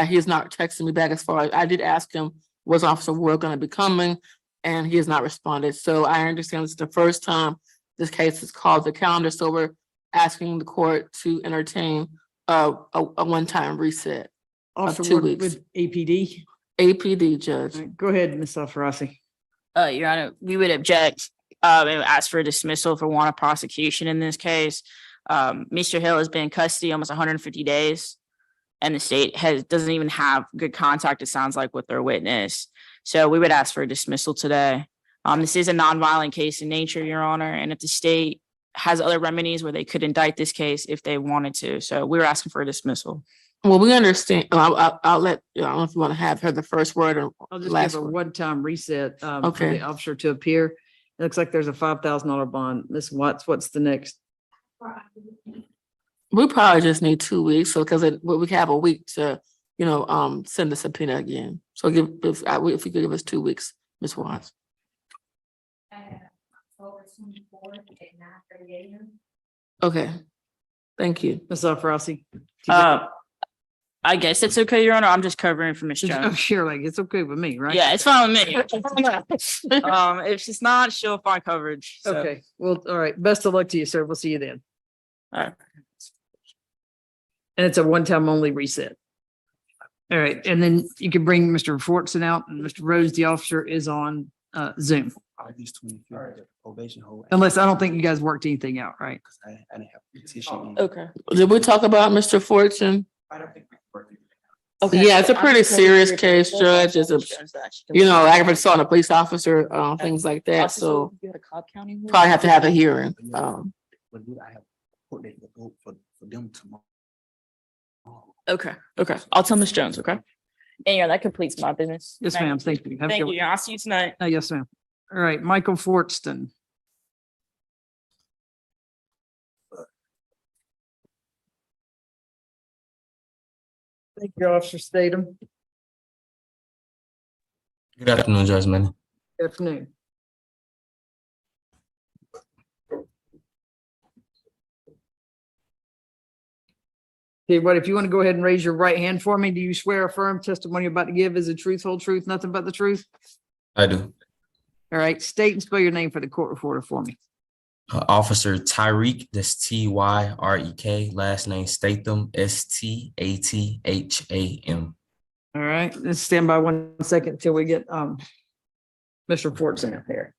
he is not texting me back as far as I did ask him, was Officer Ward going to be coming? And he has not responded. So I understand it's the first time this case is called the calendar. So we're asking the court to entertain a one-time reset of Officer 2 Ward weeks. with APD. APD, Judge. All right, go ahead, Ms. Alfarasi. Your Honor, we would object and ask for a dismissal for warrant of prosecution in this case. Mr. Hill has been in custody almost 150 days, and the state doesn't even have good contact, it sounds like, with their witness. So we would ask for a dismissal today. This is a nonviolent case in nature, Your Honor, and if the state has other remedies where they could indict this case if they wanted to. So we were asking for a dismissal. Well, we understand. I'll let, I don't know if you want to have her the first word or I'll just last give a word. one-time reset for Okay. the officer to appear. It looks like there's a $5,000 bond. Ms. Watts, what's the next? We probably just need 2 weeks, so because we have a week to, send the subpoena again. So if you could give us 2 weeks, Ms. Watts. Okay, thank you. Ms. Alfarasi? I guess it's okay, Your Honor. I'm just covering for Ms. Oh, Jones. sure, like, it's okay with me, right? Yeah, it's fine with me. If she's not, she'll find coverage. So. Okay, well, all right. Best of luck to you, sir. We'll see you then. All right. And it's a one-time only reset. All right, and then you can bring Mr. Fortson out, and Mr. Rose, the officer, is on Zoom. August 25th, probation hold. Unless, I don't think you guys worked anything out, right? I didn't have petition. Okay. Did we talk about Mr. Fortune? I don't think we worked. Okay. Yeah, it's a pretty serious case, Judge. It's like if it's on a police officer, things like that. So probably have to have a hearing. But I have put the vote for them tomorrow. Okay. I'll tell Ms. Jones, okay? And yeah, that completes my business. Yes, ma'am. Thank you. Have a Thank good you. I'll see you tonight. one. Yes, ma'am. All right, Michael Fortston. Thank you, Officer Statham. Good afternoon, Judge Manning. Good afternoon. Okay, but if you want to go ahead and raise your right hand for me, do you swear affirm testimony you're about to give is the truth, whole truth, nothing but the truth? I do. All right, state and spell your name for the court reporter for me. Officer Tyreek, that's Tyrek, last name Statham, Statham. All right, let's stand by 1 second until we get Mr. Fortson up here.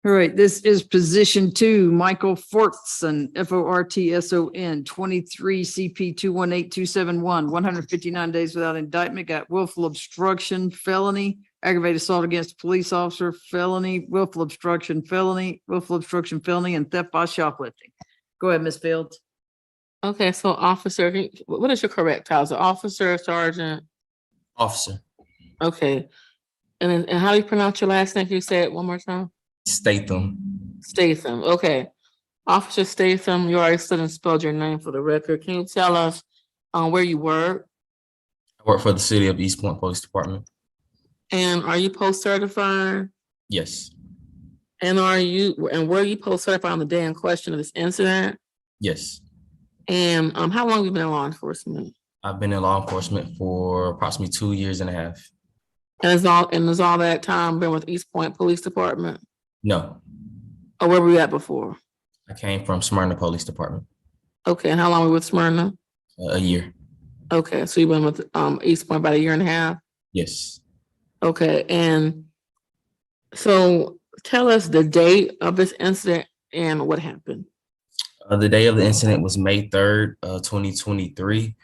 All right, this is position 2, Michael Fortson, Fortson, 23 CP 218271, 159 days without indictment, got willful obstruction felony, aggravated assault against a police officer felony, willful obstruction felony, and theft by shoplifting. Go ahead, Ms. Fields. Okay, so officer, what is your correct title? Officer, sergeant? Officer Okay. And how do you pronounce your last name? Can you say it one more time? Statham. Statham, okay. Officer Statham, you already said and spelled your name for the record. Can you tell us where you work? I work for the City of East Point Police Department. And are you post certified? Yes. And were you post certified on the day in question of this incident? Yes. And how long have you been in law enforcement? I've been in law enforcement for approximately 2 years and a half. And is all that time been with East Point Police Department? No, Or where were you at before? I came from Smyrna Police Department. Okay, and how long were you with Smyrna? A year. Okay, so you've been with East Point about a year and a half? Yes. Okay, and so tell us the date of this incident and what happened. The day of the incident was May 3rd, 2023.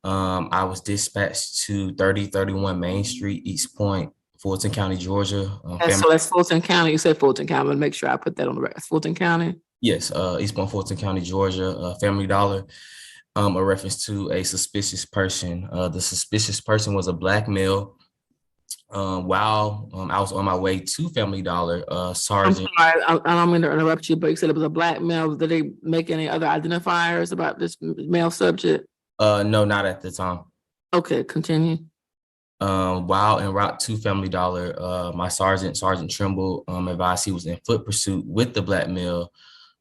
I was dispatched to 3031 Main Street, East Point, Fulton County, Georgia. So that's Fulton County. You said Fulton County. I'm gonna make sure I put that on the record. Fulton County. Yes, East Point, Fulton County, Georgia, Family Dollar. A reference to a suspicious person. The suspicious person was a black male. While I was on my way to Family Dollar, Sergeant. I'm sorry, I don't mean to interrupt you, but you said it was a black male. Did they make any other identifiers about this male subject? No, not at the time. Okay, continue. While en route to Family Dollar, my Sergeant Trimble, advised he was in foot pursuit with the black male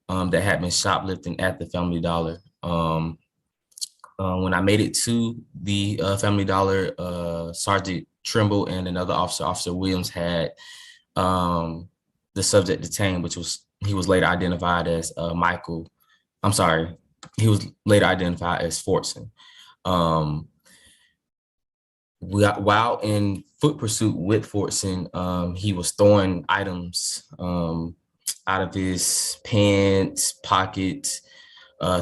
that had been shoplifting at the Family Dollar. When I made it to the Family Dollar, Sergeant Trimble and another officer, Officer Williams, had the subject detained, he was later identified as Michael. I'm sorry, he was later identified as Fortson. While in foot pursuit with Fortson, he was throwing items out of his pants, pockets,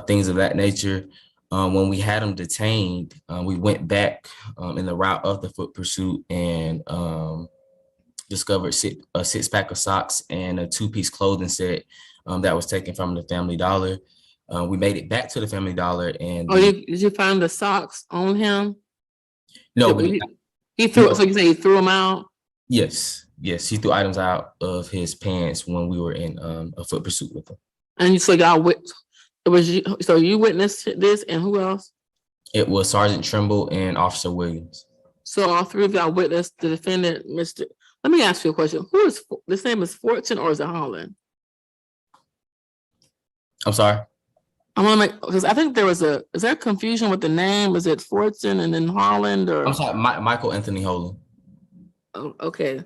things of that nature. When we had him detained, we went back in the route of the foot pursuit and discovered a six-pack of socks and a two-piece clothing set that was taken from the Family Dollar. We made it back to the Family Dollar and did you find the socks on him? No, he threw. No. So you say he threw them out? Yes, he threw items out of his pants when we were in a foot pursuit with him. And so it was you. So you witnessed this, and who else? It was Sergeant Trimble and Officer Williams. So all three of y'all witnessed the defendant, Mr. Let me ask you a question. Who is this name is Fortson or is it Holland? I'm sorry. I want to make because I think is there confusion with the name? Is it Fortson and then Holland or? I'm sorry, Michael Anthony Holland. Oh, okay.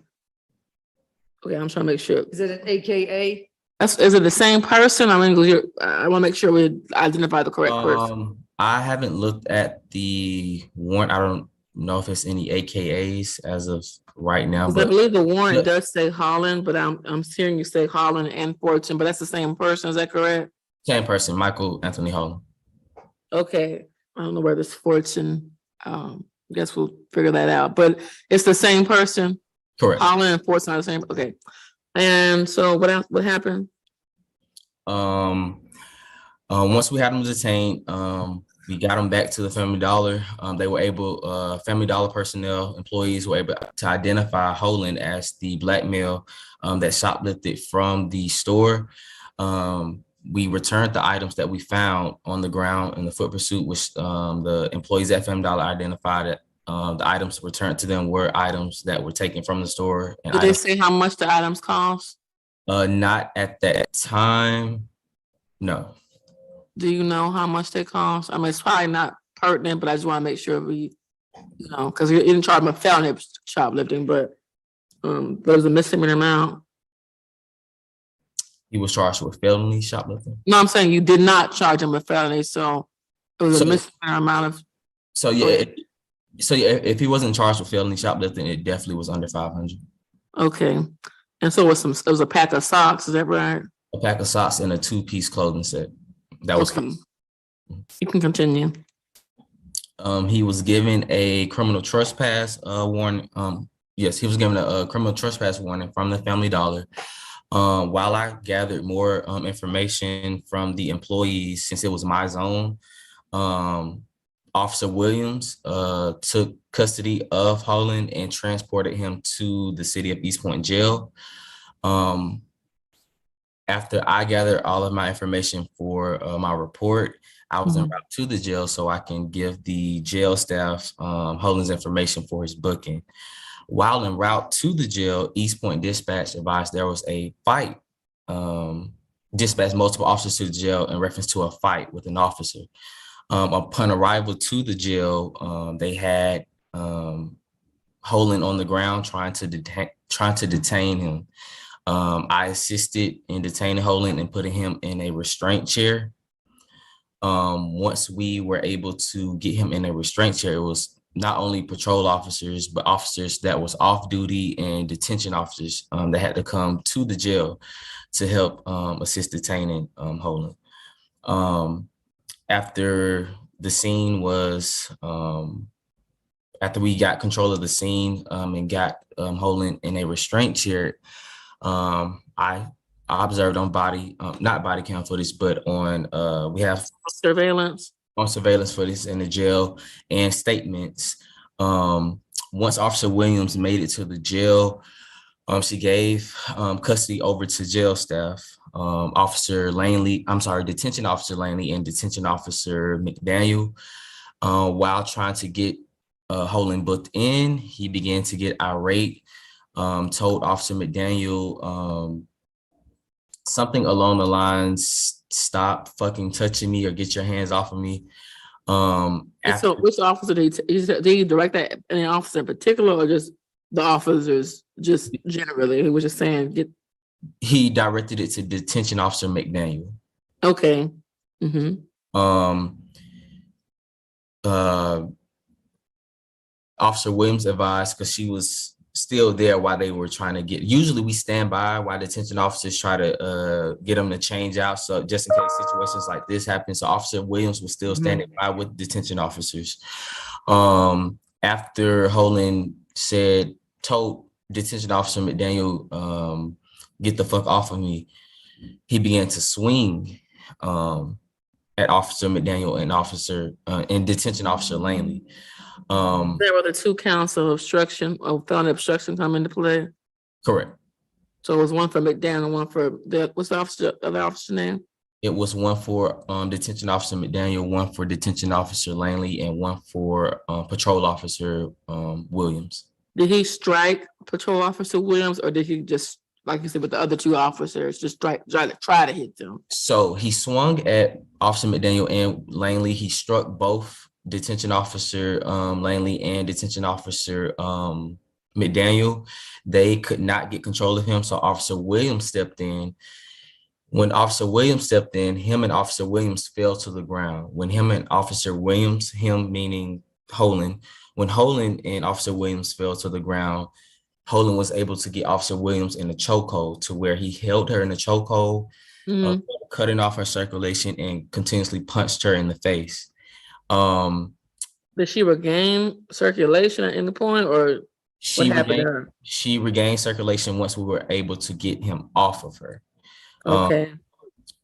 Okay, I'm trying to make sure. Is it an AKA? Is it the same person? I mean, I want to make sure we identify the correct person. I haven't looked at the warrant. I don't know if it's any AKAs as of right now. But I believe the warrant does say Holland, but I'm hearing you say Holland and Fortson, but that's the same person. Is that correct? Same person, Michael Anthony Holland. Okay, I don't know where this Fortson. I guess we'll figure that out. But it's the same person. Correct. Holland and Fortson are the same. Okay. And so what else? What happened? Once we had them detained, we got them back to the Family Dollar. They were able, Family Dollar personnel, employees were able to identify Holland as the black male that shoplifted from the store. We returned the items that we found on the ground in the foot pursuit, which the employees at Family Dollar identified it. The items returned to them were items that were taken from the store. And did they say how much the items cost? Not at that time, no. Do you know how much they cost? I mean, it's probably not pertinent, but I just want to make sure we, because you didn't charge him a felony shoplifting, but there was a misdemeanor amount. He was charged with felony shoplifting? No, I'm saying you did not charge him a felony, so it was a misdemeanor amount of. So yeah, if he wasn't charged with felony shoplifting, it definitely was under 500. Okay, And so it was a pack of socks, is that right? A pack of socks and a two-piece clothing set. That was Okay. You can continue. He was given a criminal trespass warning. Yes, he was given a criminal trespass warning from the Family Dollar. While I gathered more information from the employees, since it was my zone, Officer Williams took custody of Holland and transported him to the city of East Point jail. After I gathered all of my information for my report, I was en route to the jail so I can give the jail staff Holland's information for his booking. While en route to the jail, East Point Dispatch advised there was a fight. Dispatched multiple officers to the jail in reference to a fight with an officer. Upon arrival to the jail, they had Holland on the ground trying to detain him. I assisted in detaining Holland and putting him in a restraint chair. Once we were able to get him in a restraint chair, it was not only patrol officers, but officers that was off duty and detention officers that had to come to the jail to help assist detaining Holland. After the scene was, after we got control of the scene and got Holland in a restraint chair, I observed on not body cam footage, but on we have surveillance footage in the jail and statements. Once Officer Williams made it to the jail, she gave custody over to jail staff. Detention Officer Langley and Detention Officer McDaniel. While trying to get Holland booked in, he began to get irate. Told Officer McDaniel something along the lines, "Stop fucking touching me or get your hands off of me." So which officer did he direct that any officer in particular, or just the officers just generally? He was just saying he directed it to Detention Officer McDaniel. Okay. Officer Williams advised, because she was still there while they were trying to usually we stand by while detention officers try to get them to change out, so just in case situations like this happen. So Officer Williams was still standing by with detention officers. After Holland told Detention Officer McDaniel, "Get the fuck off of me," he began to swing at Officer McDaniel and Detention Officer Langley. There were the 2 counts of obstruction, of felony obstruction come into play. Correct. So it was one for McDaniel and one for what's the other officer name? It was one for Detention Officer McDaniel, one for Detention Officer Langley, and one for Patrol Officer Williams. Did he strike Patrol Officer Williams, or did he just, like you said, with the other 2 officers, just try to hit them? So he swung at Officer McDaniel and Langley. He struck both Detention Officer Langley and Detention Officer McDaniel. They could not get control of him, so Officer Williams stepped in. When Officer Williams stepped in, him and Officer Williams fell to the ground. When him and Officer Williams, him meaning Holland, when Holland and Officer Williams fell to the ground, Holland was able to get Officer Williams in a chokehold, to where he held her in a chokehold, cutting off her circulation, and continuously punched her in the face. Did she regain circulation at any point, or what happened to her? She regained circulation once we were able to get him off of her. Okay.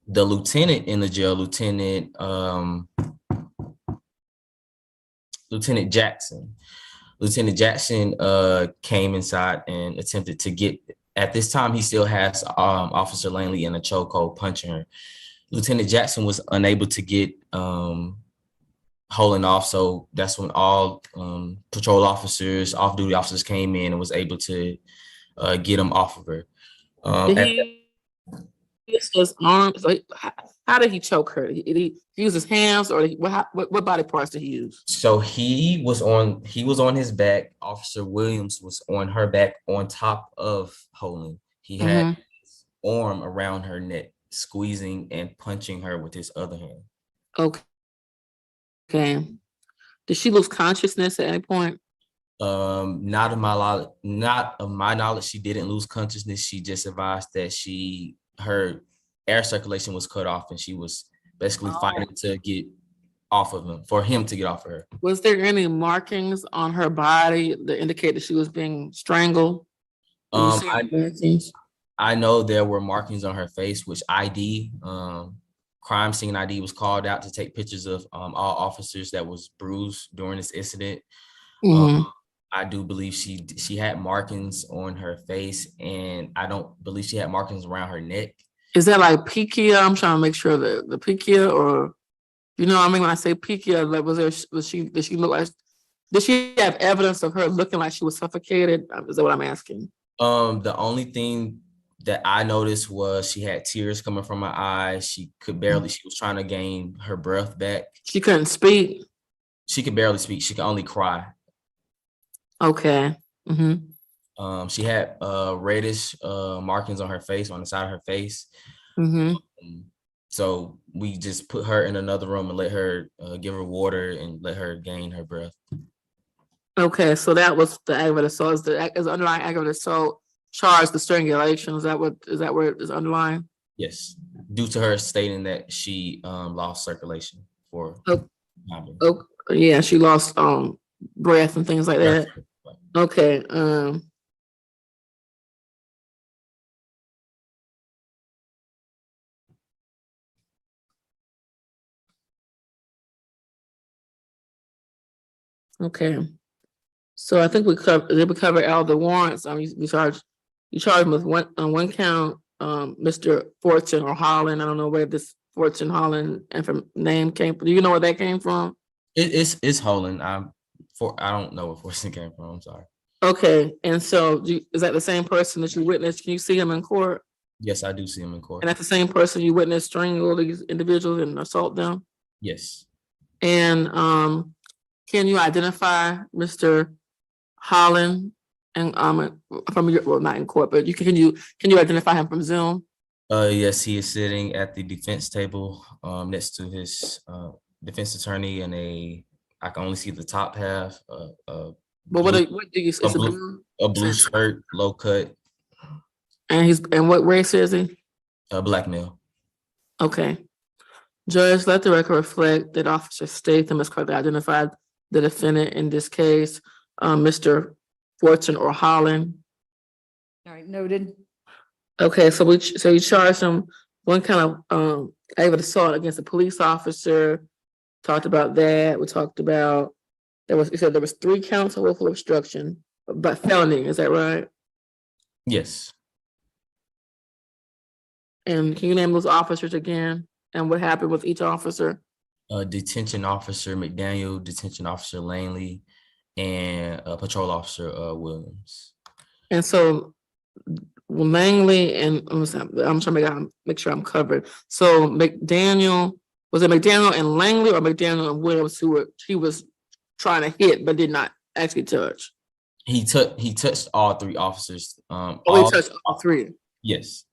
The lieutenant in the jail, Lieutenant Jackson came inside and attempted to get. At this time, he still has Officer Langley in a chokehold, punching her. Lieutenant Jackson was unable to get Holland off, so that's when all patrol officers, off-duty officers came in and was able to get him off of her. Did he use his arms? Like, how did he choke her? Did he use his hands, or what body parts did he use? So he was on his back. Officer Williams was on her back on top of Holland. He had his arm around her neck, squeezing and punching her with his other hand. Okay. Did she lose consciousness at any point? Not of my knowledge, she didn't lose consciousness. She just advised that her air circulation was cut off and she was basically fighting to get off of him, for him to get off of her. Was there any markings on her body that indicate that she was being strangled? Did you see any markings? I know there were markings on her face, which crime scene ID was called out to take pictures of all officers that was bruised during this incident. Mhm. I do believe she had markings on her face, and I don't believe she had markings around her neck. Is that like piquia? I'm trying to make sure that the piquia, or you know what I mean when I say piquia, like did she look like, did she have evidence of her looking like she was suffocated? Is that what I'm asking? The only thing that I noticed was she had tears coming from her eyes. She was trying to gain her breath back. She couldn't speak. She could barely speak. She could only cry. Okay. Mm-hmm. She had reddish markings on her face, on the side of her face. Mm-hmm. So we just put her in another room and let her give her water and let her gain her breath. Okay, so that was the aggravated assault. Is the underlying aggravated assault charge the strangulation? Is that where it is underlying? Yes, due to her stating that she lost circulation for. Oh, yeah, she lost breath and things like that. Okay. Okay. So I think we covered all the warrants. You charged him with one count, Mr. Fortune or Holland. I don't know where this Fortune Holland name came from. Do you know where that came from? It's Holland. I don't know where Fortune came from. I'm sorry. Okay, and so is that the same person that you witnessed? Can you see him in court? Yes, I do see him in court. And that's the same person you witnessed strangle these individuals and assault them? Yes. And can you identify Mr. Holland and from your, well, not in court, but can you identify him from Zoom? Yes, he is sitting at the defense table next to his defense attorney, and I can only see the top half. But what do you see? A blue shirt, low cut. And what race is he? A black male. Okay. Judge, let the record reflect that Officer Statham has correctly identified the defendant in this case, Mr. Fortune or Holland. All right, noted. Okay, so you charged him one kind of aggravated assault against a police officer. Talked about that. We talked about you said there was 3 counts of willful obstruction, but felony, is that right? Yes. And can you name those officers again and what happened with each officer? Detention officer McDaniel, detention officer Langley, and patrol officer Williams. And so Langley and I'm trying to make sure I'm covered. So was it McDaniel and Langley or McDaniel and Williams he was trying to hit but did not actually touch? He touched all 3 officers. He touched all 3. Yes.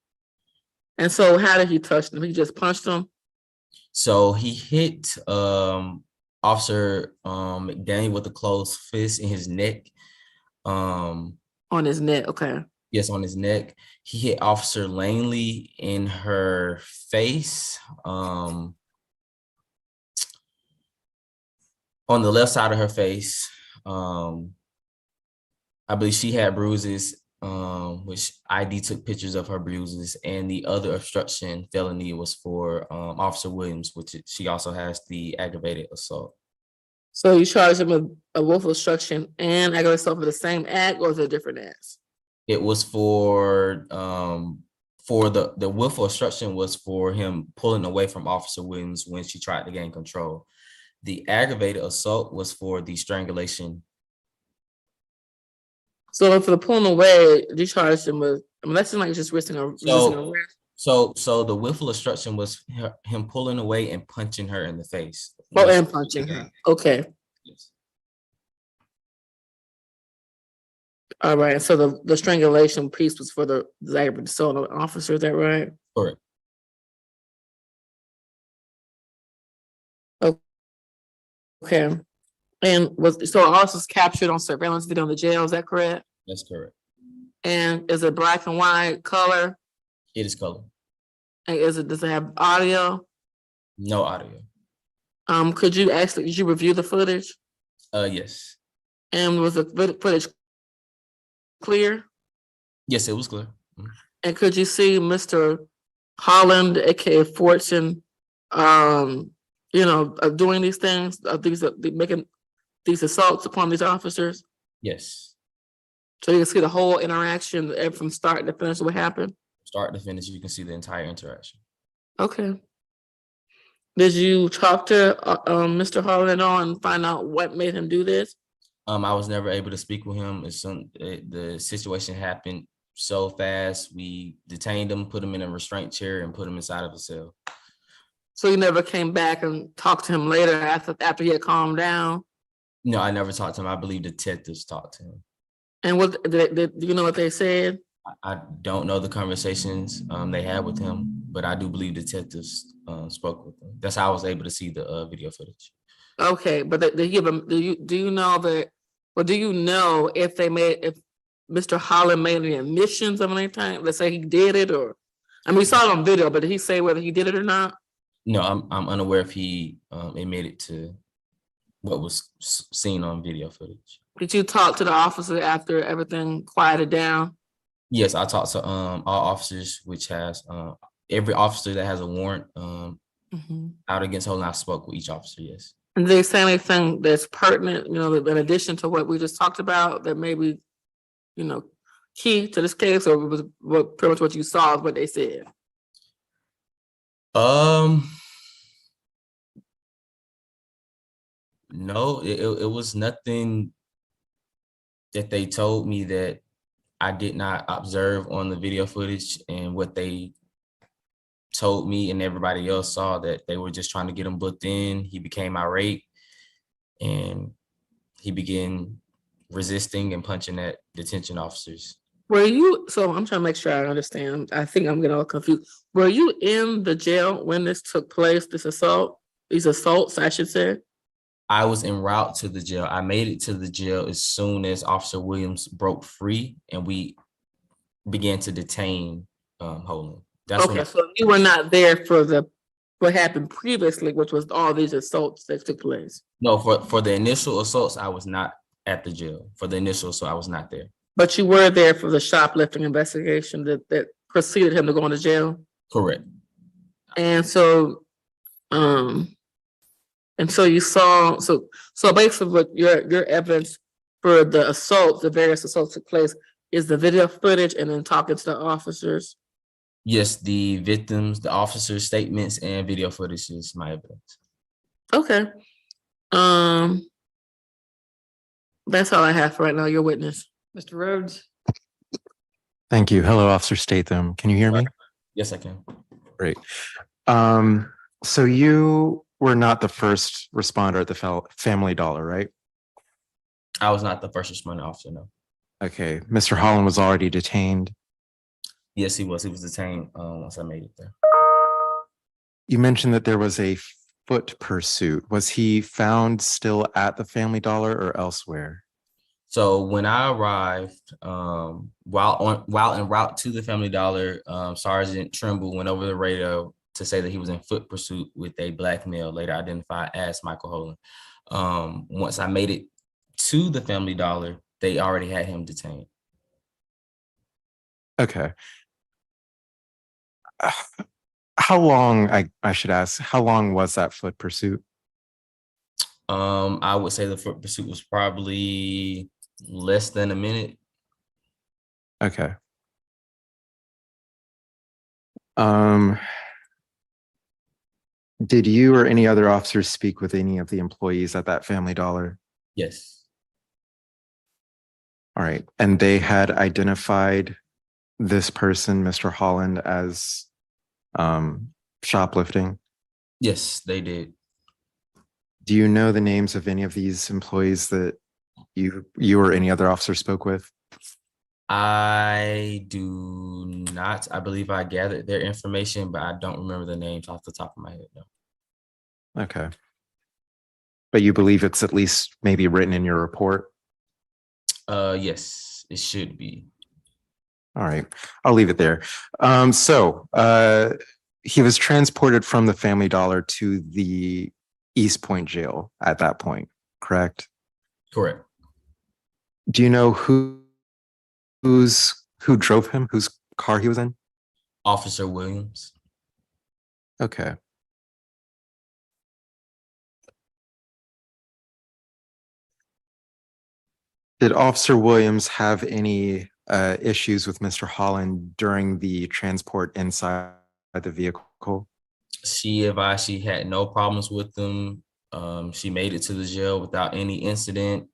And so how did he touch them? He just punched them? So he hit Officer McDaniel with a closed fist in his neck. On his neck, okay. Yes, on his neck. He hit Officer Langley in her face. On the left side of her face. I believe she had bruises, which ID took pictures of her bruises, and the other obstruction felony was for Officer Williams, which she also has the aggravated assault. So you charged him with a willful obstruction and aggravated assault for the same act, or is it different acts? It was for the willful obstruction was for him pulling away from Officer Williams when she tried to gain control. The aggravated assault was for the strangulation. So for the pulling away, you charged him with, that's like just risking arrest. So the willful obstruction was him pulling away and punching her in the face. Oh, and punching her. Okay. Yes. All right. So the strangulation piece was for the aggravated assault officer. Is that right? Correct. Okay. And so it also is captured on surveillance video in the jail, is that correct? That's correct. And is it black and white, color? It is color. And does it have audio? No audio. Did you review the footage? Yes. And was the footage clear? Yes, it was clear. And could you see Mr. Holland, aka Fortune, doing these things, making these assaults upon these officers? Yes. So you can see the whole interaction from start to finish what happened? Start to finish, you can see the entire interaction. Okay. Did you talk to Mr. Holland at all and find out what made him do this? I was never able to speak with him. The situation happened so fast. We detained him, put him in a restraint chair, and put him inside of a cell. So you never came back and talked to him later after he had calmed down? No, I never talked to him. I believe detectives talked to him. And what do you know what they said? I don't know the conversations they had with him, but I do believe detectives spoke with him. That's how I was able to see the video footage. Okay, but do you know if Mr. Holland made any admissions of any time? Let's say he did it, or we saw it on video, but did he say whether he did it or not? No, I'm unaware if he admitted to what was seen on video footage. Did you talk to the officer after everything quieted down? Yes, I talked to all officers, which has every officer that has a warrant out against Holland. I spoke with each officer. Yes. And did they say anything that's pertinent, in addition to what we just talked about, that may be, key to this case, or was pretty much what you saw is what they said? No, it was nothing that they told me that I did not observe on the video footage, and what they told me and everybody else saw, that they were just trying to get him booked in. He became irate and he began resisting and punching at detention officers. So I'm trying to make sure I understand. I think I'm getting all confused. Were you in the jail when this took place, these assaults, I should say? I was en route to the jail. I made it to the jail as soon as Officer Williams broke free and we began to detain Holland. Okay, so you were not there for what happened previously, which was all these assaults that took place? No, for the initial assaults, I was not at the jail. For the initial assault, I was not there. But you were there for the shoplifting investigation that preceded him to go into jail? Correct. And so, you saw, so basically what your evidence for the various assaults took place is the video footage and then talking to the officers? Yes, the victims, the officers' statements, and video footage is my evidence. Okay. That's all I have for right now. Your witness. Mr. Rhodes? Thank you. Hello, Officer Statham. Can you hear me? Yes, I can. Great. So you were not the first responder at the Family Dollar, right? I was not the first responder officer, no. Okay. Mr. Holland was already detained. Yes, he was. He was detained once I made it there. You mentioned that there was a foot pursuit. Was he found still at the Family Dollar or elsewhere? So when I arrived, while en route to the Family Dollar, Sergeant Trimble went over the radio to say that he was in foot pursuit with a black male, later identified as Michael Holland. Once I made it to the Family Dollar, they already had him detained. Okay. How long, I should ask, how long was that foot pursuit? I would say the foot pursuit was probably less than a minute. Okay. Did you or any other officers speak with any of the employees at that Family Dollar? Yes. All right. And they had identified this person, Mr. Holland, as shoplifting? Yes, they did. Do you know the names of any of these employees that you or any other officer spoke with? I do not. I believe I gathered their information, but I don't remember the names off the top of my head. No. Okay. but you believe it's at least maybe written in your report? Yes, it should be. All right, I'll leave it there. He was transported from the Family Dollar to the East Point jail at that point, correct? Correct. Do you know who drove him, whose car he was in? Officer Williams. Okay. Did Officer Williams have any issues with Mr. Holland during the transport inside the vehicle? She advised she had no problems with them. She made it to the jail without any incident.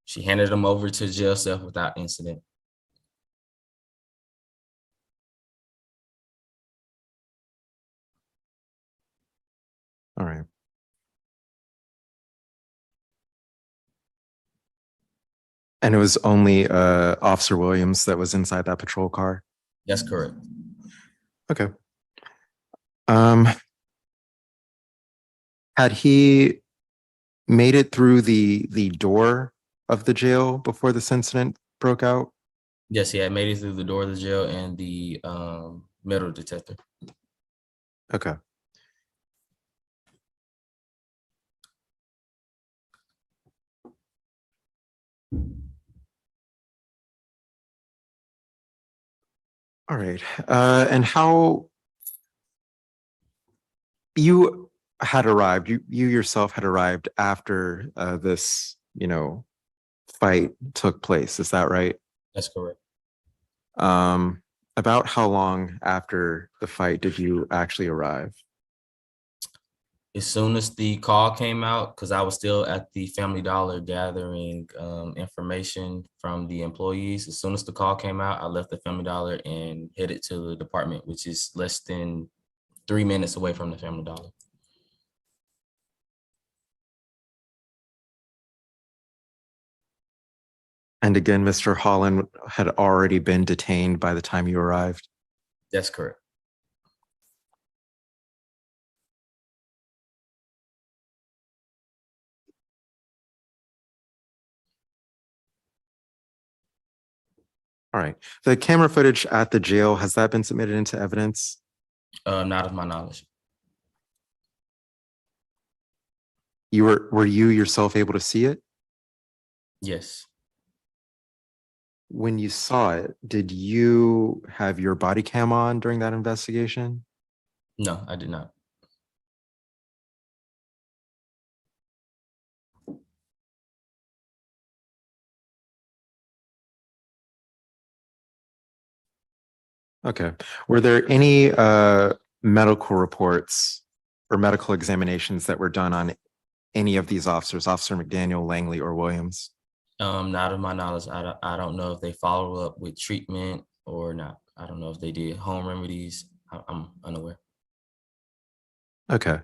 She handed him over to jail cell without incident. All right. And it was only Officer Williams that was inside that patrol car? That's correct. Okay. Had he made it through the door of the jail before this incident broke out? Yes, he had made it through the door of the jail and the metal detector. Okay. All right. And how you had arrived, you yourself had arrived after this, fight took place. Is that right? That's correct. About how long after the fight did you actually arrive? As soon as the call came out, because I was still at the Family Dollar gathering information from the employees. As soon as the call came out, I left the Family Dollar and headed to the department, which is less than 3 minutes away from the Family Dollar. And again, Mr. Holland had already been detained by the time you arrived? That's correct. All right. The camera footage at the jail, has that been submitted into evidence? Not of my knowledge. Were you yourself able to see it? Yes. When you saw it, did you have your body cam on during that investigation? No, I did not. Okay. Were there any medical reports or medical examinations that were done on any of these officers, Officer McDaniel, Langley, or Williams? Not of my knowledge. I don't know if they follow up with treatment or not. I don't know if they did home remedies. I'm unaware. Okay.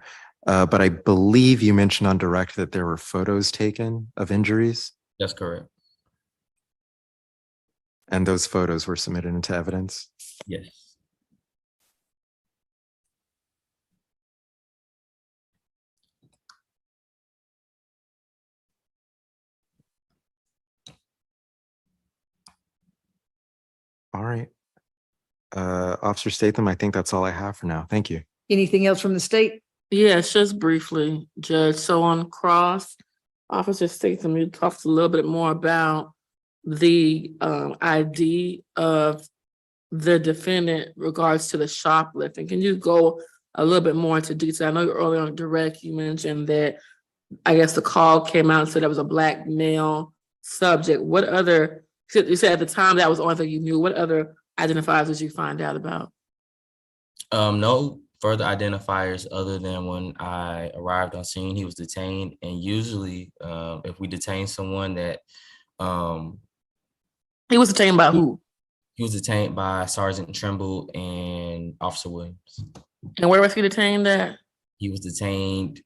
But I believe you mentioned on direct that there were photos taken of injuries, That's correct. and those photos were submitted into evidence. Yes. All right. Officer Statham, I think that's all I have for now. Thank you. Anything else from the state? Yes, just briefly, Judge. So on cross, Officer Statham, you talked a little bit more about the ID of the defendant regards to the shoplifting. Can you go a little bit more into detail? I know earlier on direct, you mentioned that I guess the call came out and said there was a black male subject. What other, you said at the time that was the only thing you knew, what other identifiers did you find out about? No further identifiers other than when I arrived on scene, he was detained. And usually, if we detain someone that He was detained by who? he was detained by Sergeant Trimble and Officer Williams. And where was he detained at? He was detained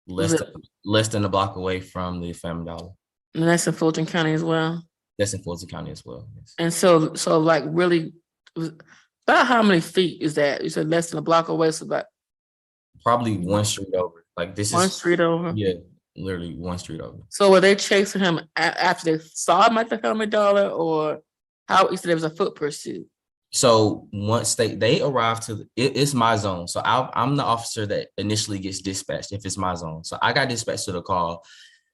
Was it- less than a block away from the Family Dollar. And that's in Fulton County as well. That's in Fulton County as well. Yes. And so like really, about how many feet is that? You said less than a block away, so about Probably one street over, Like this One is, street over. yeah, literally one street over. So were they chasing him after they saw him at the Family Dollar, or how? You said there was a foot pursuit. So once they arrive to it's my zone. So I'm the officer that initially gets dispatched if it's my zone. So I got dispatched to the call.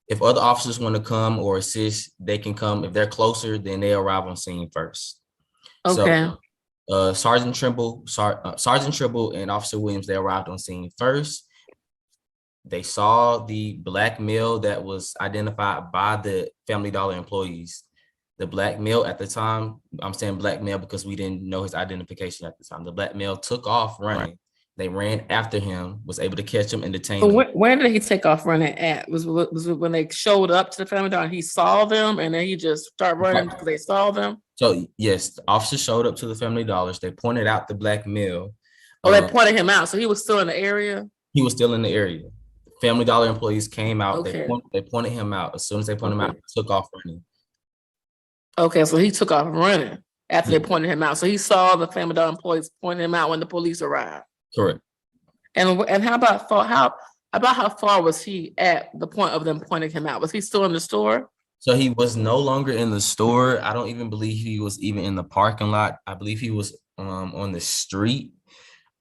If other officers want to come or assist, they can come. If they're closer, then they arrive on scene first. Okay. So Sergeant Trimble and Officer Williams, they arrived on scene first. They saw the black male that was identified by the Family Dollar employees. The black male at the time, I'm saying black male because we didn't know his identification at the time. The black male took off running. They ran after him, was able to catch him and detain So him. where did he take off running at? Was it when they showed up to the Family Dollar and he saw them and then he just started running because they saw them? So yes, the officer showed up to the Family Dollars. They pointed out the black male. Oh, they pointed him out. So he was still in the area? He was still in the area. Family Dollar employees came out. Okay. They pointed him out. As soon as they pointed him out, he took off running. Okay, so he took off running after they pointed him out. So he saw the Family Dollar employees pointing him out when the police arrived. Correct. And how how far was he at the point of them pointing him out? Was he still in the store? So he was no longer in the store. I don't even believe he was even in the parking lot. I believe he was on the street.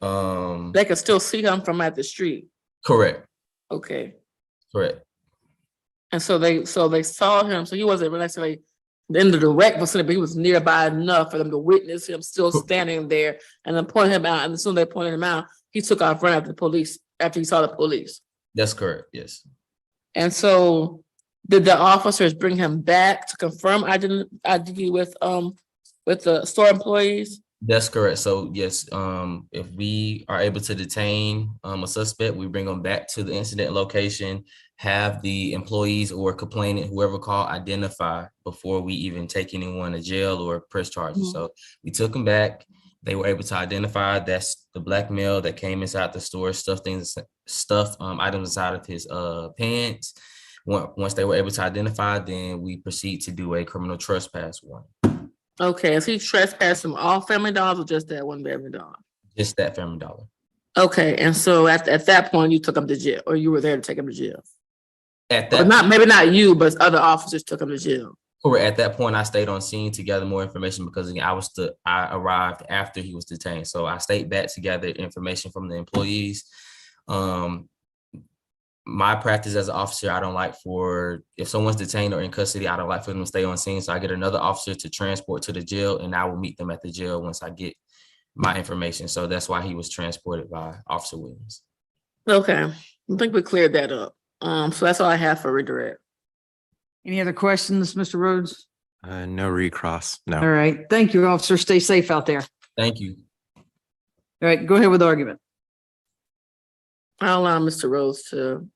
They could still see him from at the street. Correct. Okay. Correct. And so they saw him. So he wasn't necessarily in the direct vicinity, but he was nearby enough for them to witness him still standing there and then point him out. And as soon as they pointed him out, he took off running after the police, after he saw the police. That's correct. Yes. And so did the officers bring him back to confirm identity with the store employees? That's correct. So yes, if we are able to detain a suspect, we bring them back to the incident location, have the employees or complainant, whoever called, identify before we even take anyone to jail or press charges. So we took them back. They were able to identify that's the black male that came inside the store, stuffed items inside of his pants. Once they were able to identify, then we proceed to do a criminal trespass warrant. Okay, is he trespassing all Family Dollars or just that one Family Dollar? Just that Family Dollar. Okay, and so at that point you took him to jail, or you were there to take him to jail? At Or that maybe not you, but other officers took him to jail. At that point, I stayed on scene to gather more information because again, I arrived after he was detained. So I stayed back to gather information from the employees. My practice as an officer, I don't like if someone's detained or in custody, I don't like for them to stay on scene. So I get another officer to transport to the jail and I will meet them at the jail once I get my information. So that's why he was transported by Officer Williams. Okay, I think we cleared that up. So that's all I have for redirect. Any other questions, Mr. Rhodes? No recross, no. All right. Thank you, officer. Stay safe out there. Thank you. All right, go ahead with the argument. I'll allow Mr. Rose to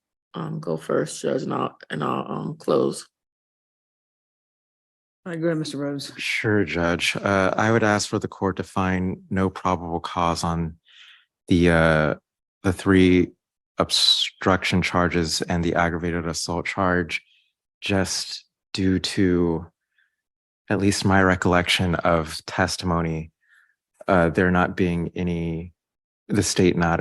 go first, Judge, and I'll close. All right, go ahead, Mr. Rhodes. Sure, Judge. I would ask for the court to find no probable cause on the 3 obstruction charges and the aggravated assault charge, just due to at least my recollection of testimony, there not being the state not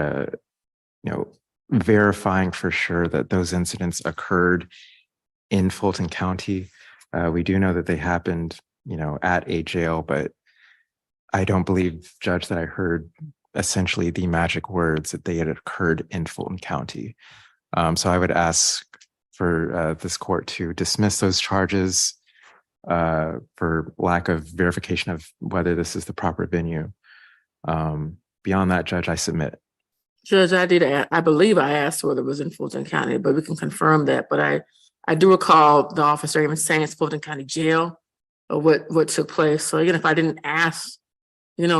verifying for sure that those incidents occurred in Fulton County. We do know that they happened, at a jail, but I don't believe, Judge, that I heard essentially the magic words that they had occurred in Fulton County. So I would ask for this court to dismiss those charges for lack of verification of whether this is the proper venue. Beyond that, Judge, I submit. Judge, I believe I asked whether it was in Fulton County, but we can confirm that. But I do recall the officer even saying it's Fulton County Jail or what took place. So again, if I didn't ask,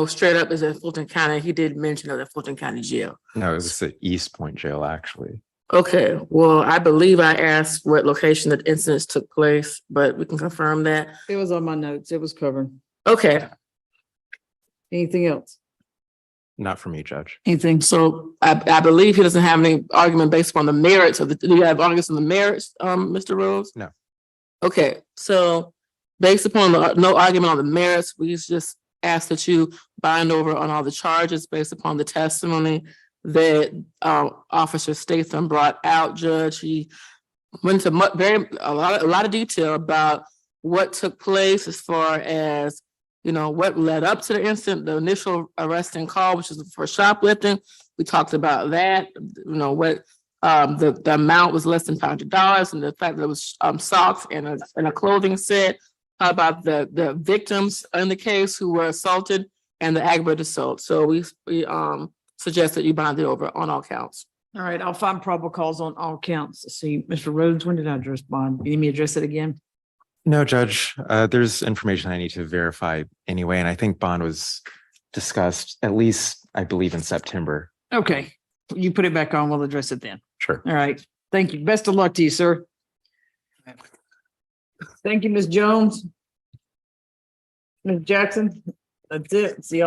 straight up is in Fulton County, he did mention of the Fulton County Jail. No, it was the East Point Jail, actually. Okay, well, I believe I asked what location the incidents took place, but we can confirm that. It was on my notes. It was covered. Okay. Anything else? Not for me, Judge. Anything? So I believe he doesn't have any argument based upon the merits of do you have arguments on the merits, Mr. Rose? No. Okay, so based upon no argument on the merits, we just ask that you bind over on all the charges based upon the testimony that Officer Statham brought out, Judge. He went into a lot of detail about what took place as far as, you know, what led up to the incident, the initial arrest and call, which is for shoplifting. We talked about that, you know, what the amount was less than $500, and the fact that it was socks and a clothing set. How about the victims in the case who were assaulted and the aggravated assault? So we suggest that you bond it over on all counts. All right, I'll find probable cause on all counts. Let's see, Mr. Rhodes, when did I address bond? You need me to address it again? No, Judge, there's information I need to verify anyway, and I think bond was discussed at least, I believe, in September. Okay, you put it back on, we'll address it then. Sure. All right, thank you. Best of luck to you, sir. Thank you, Ms. Jones. Ms. Jackson, that's it. See you.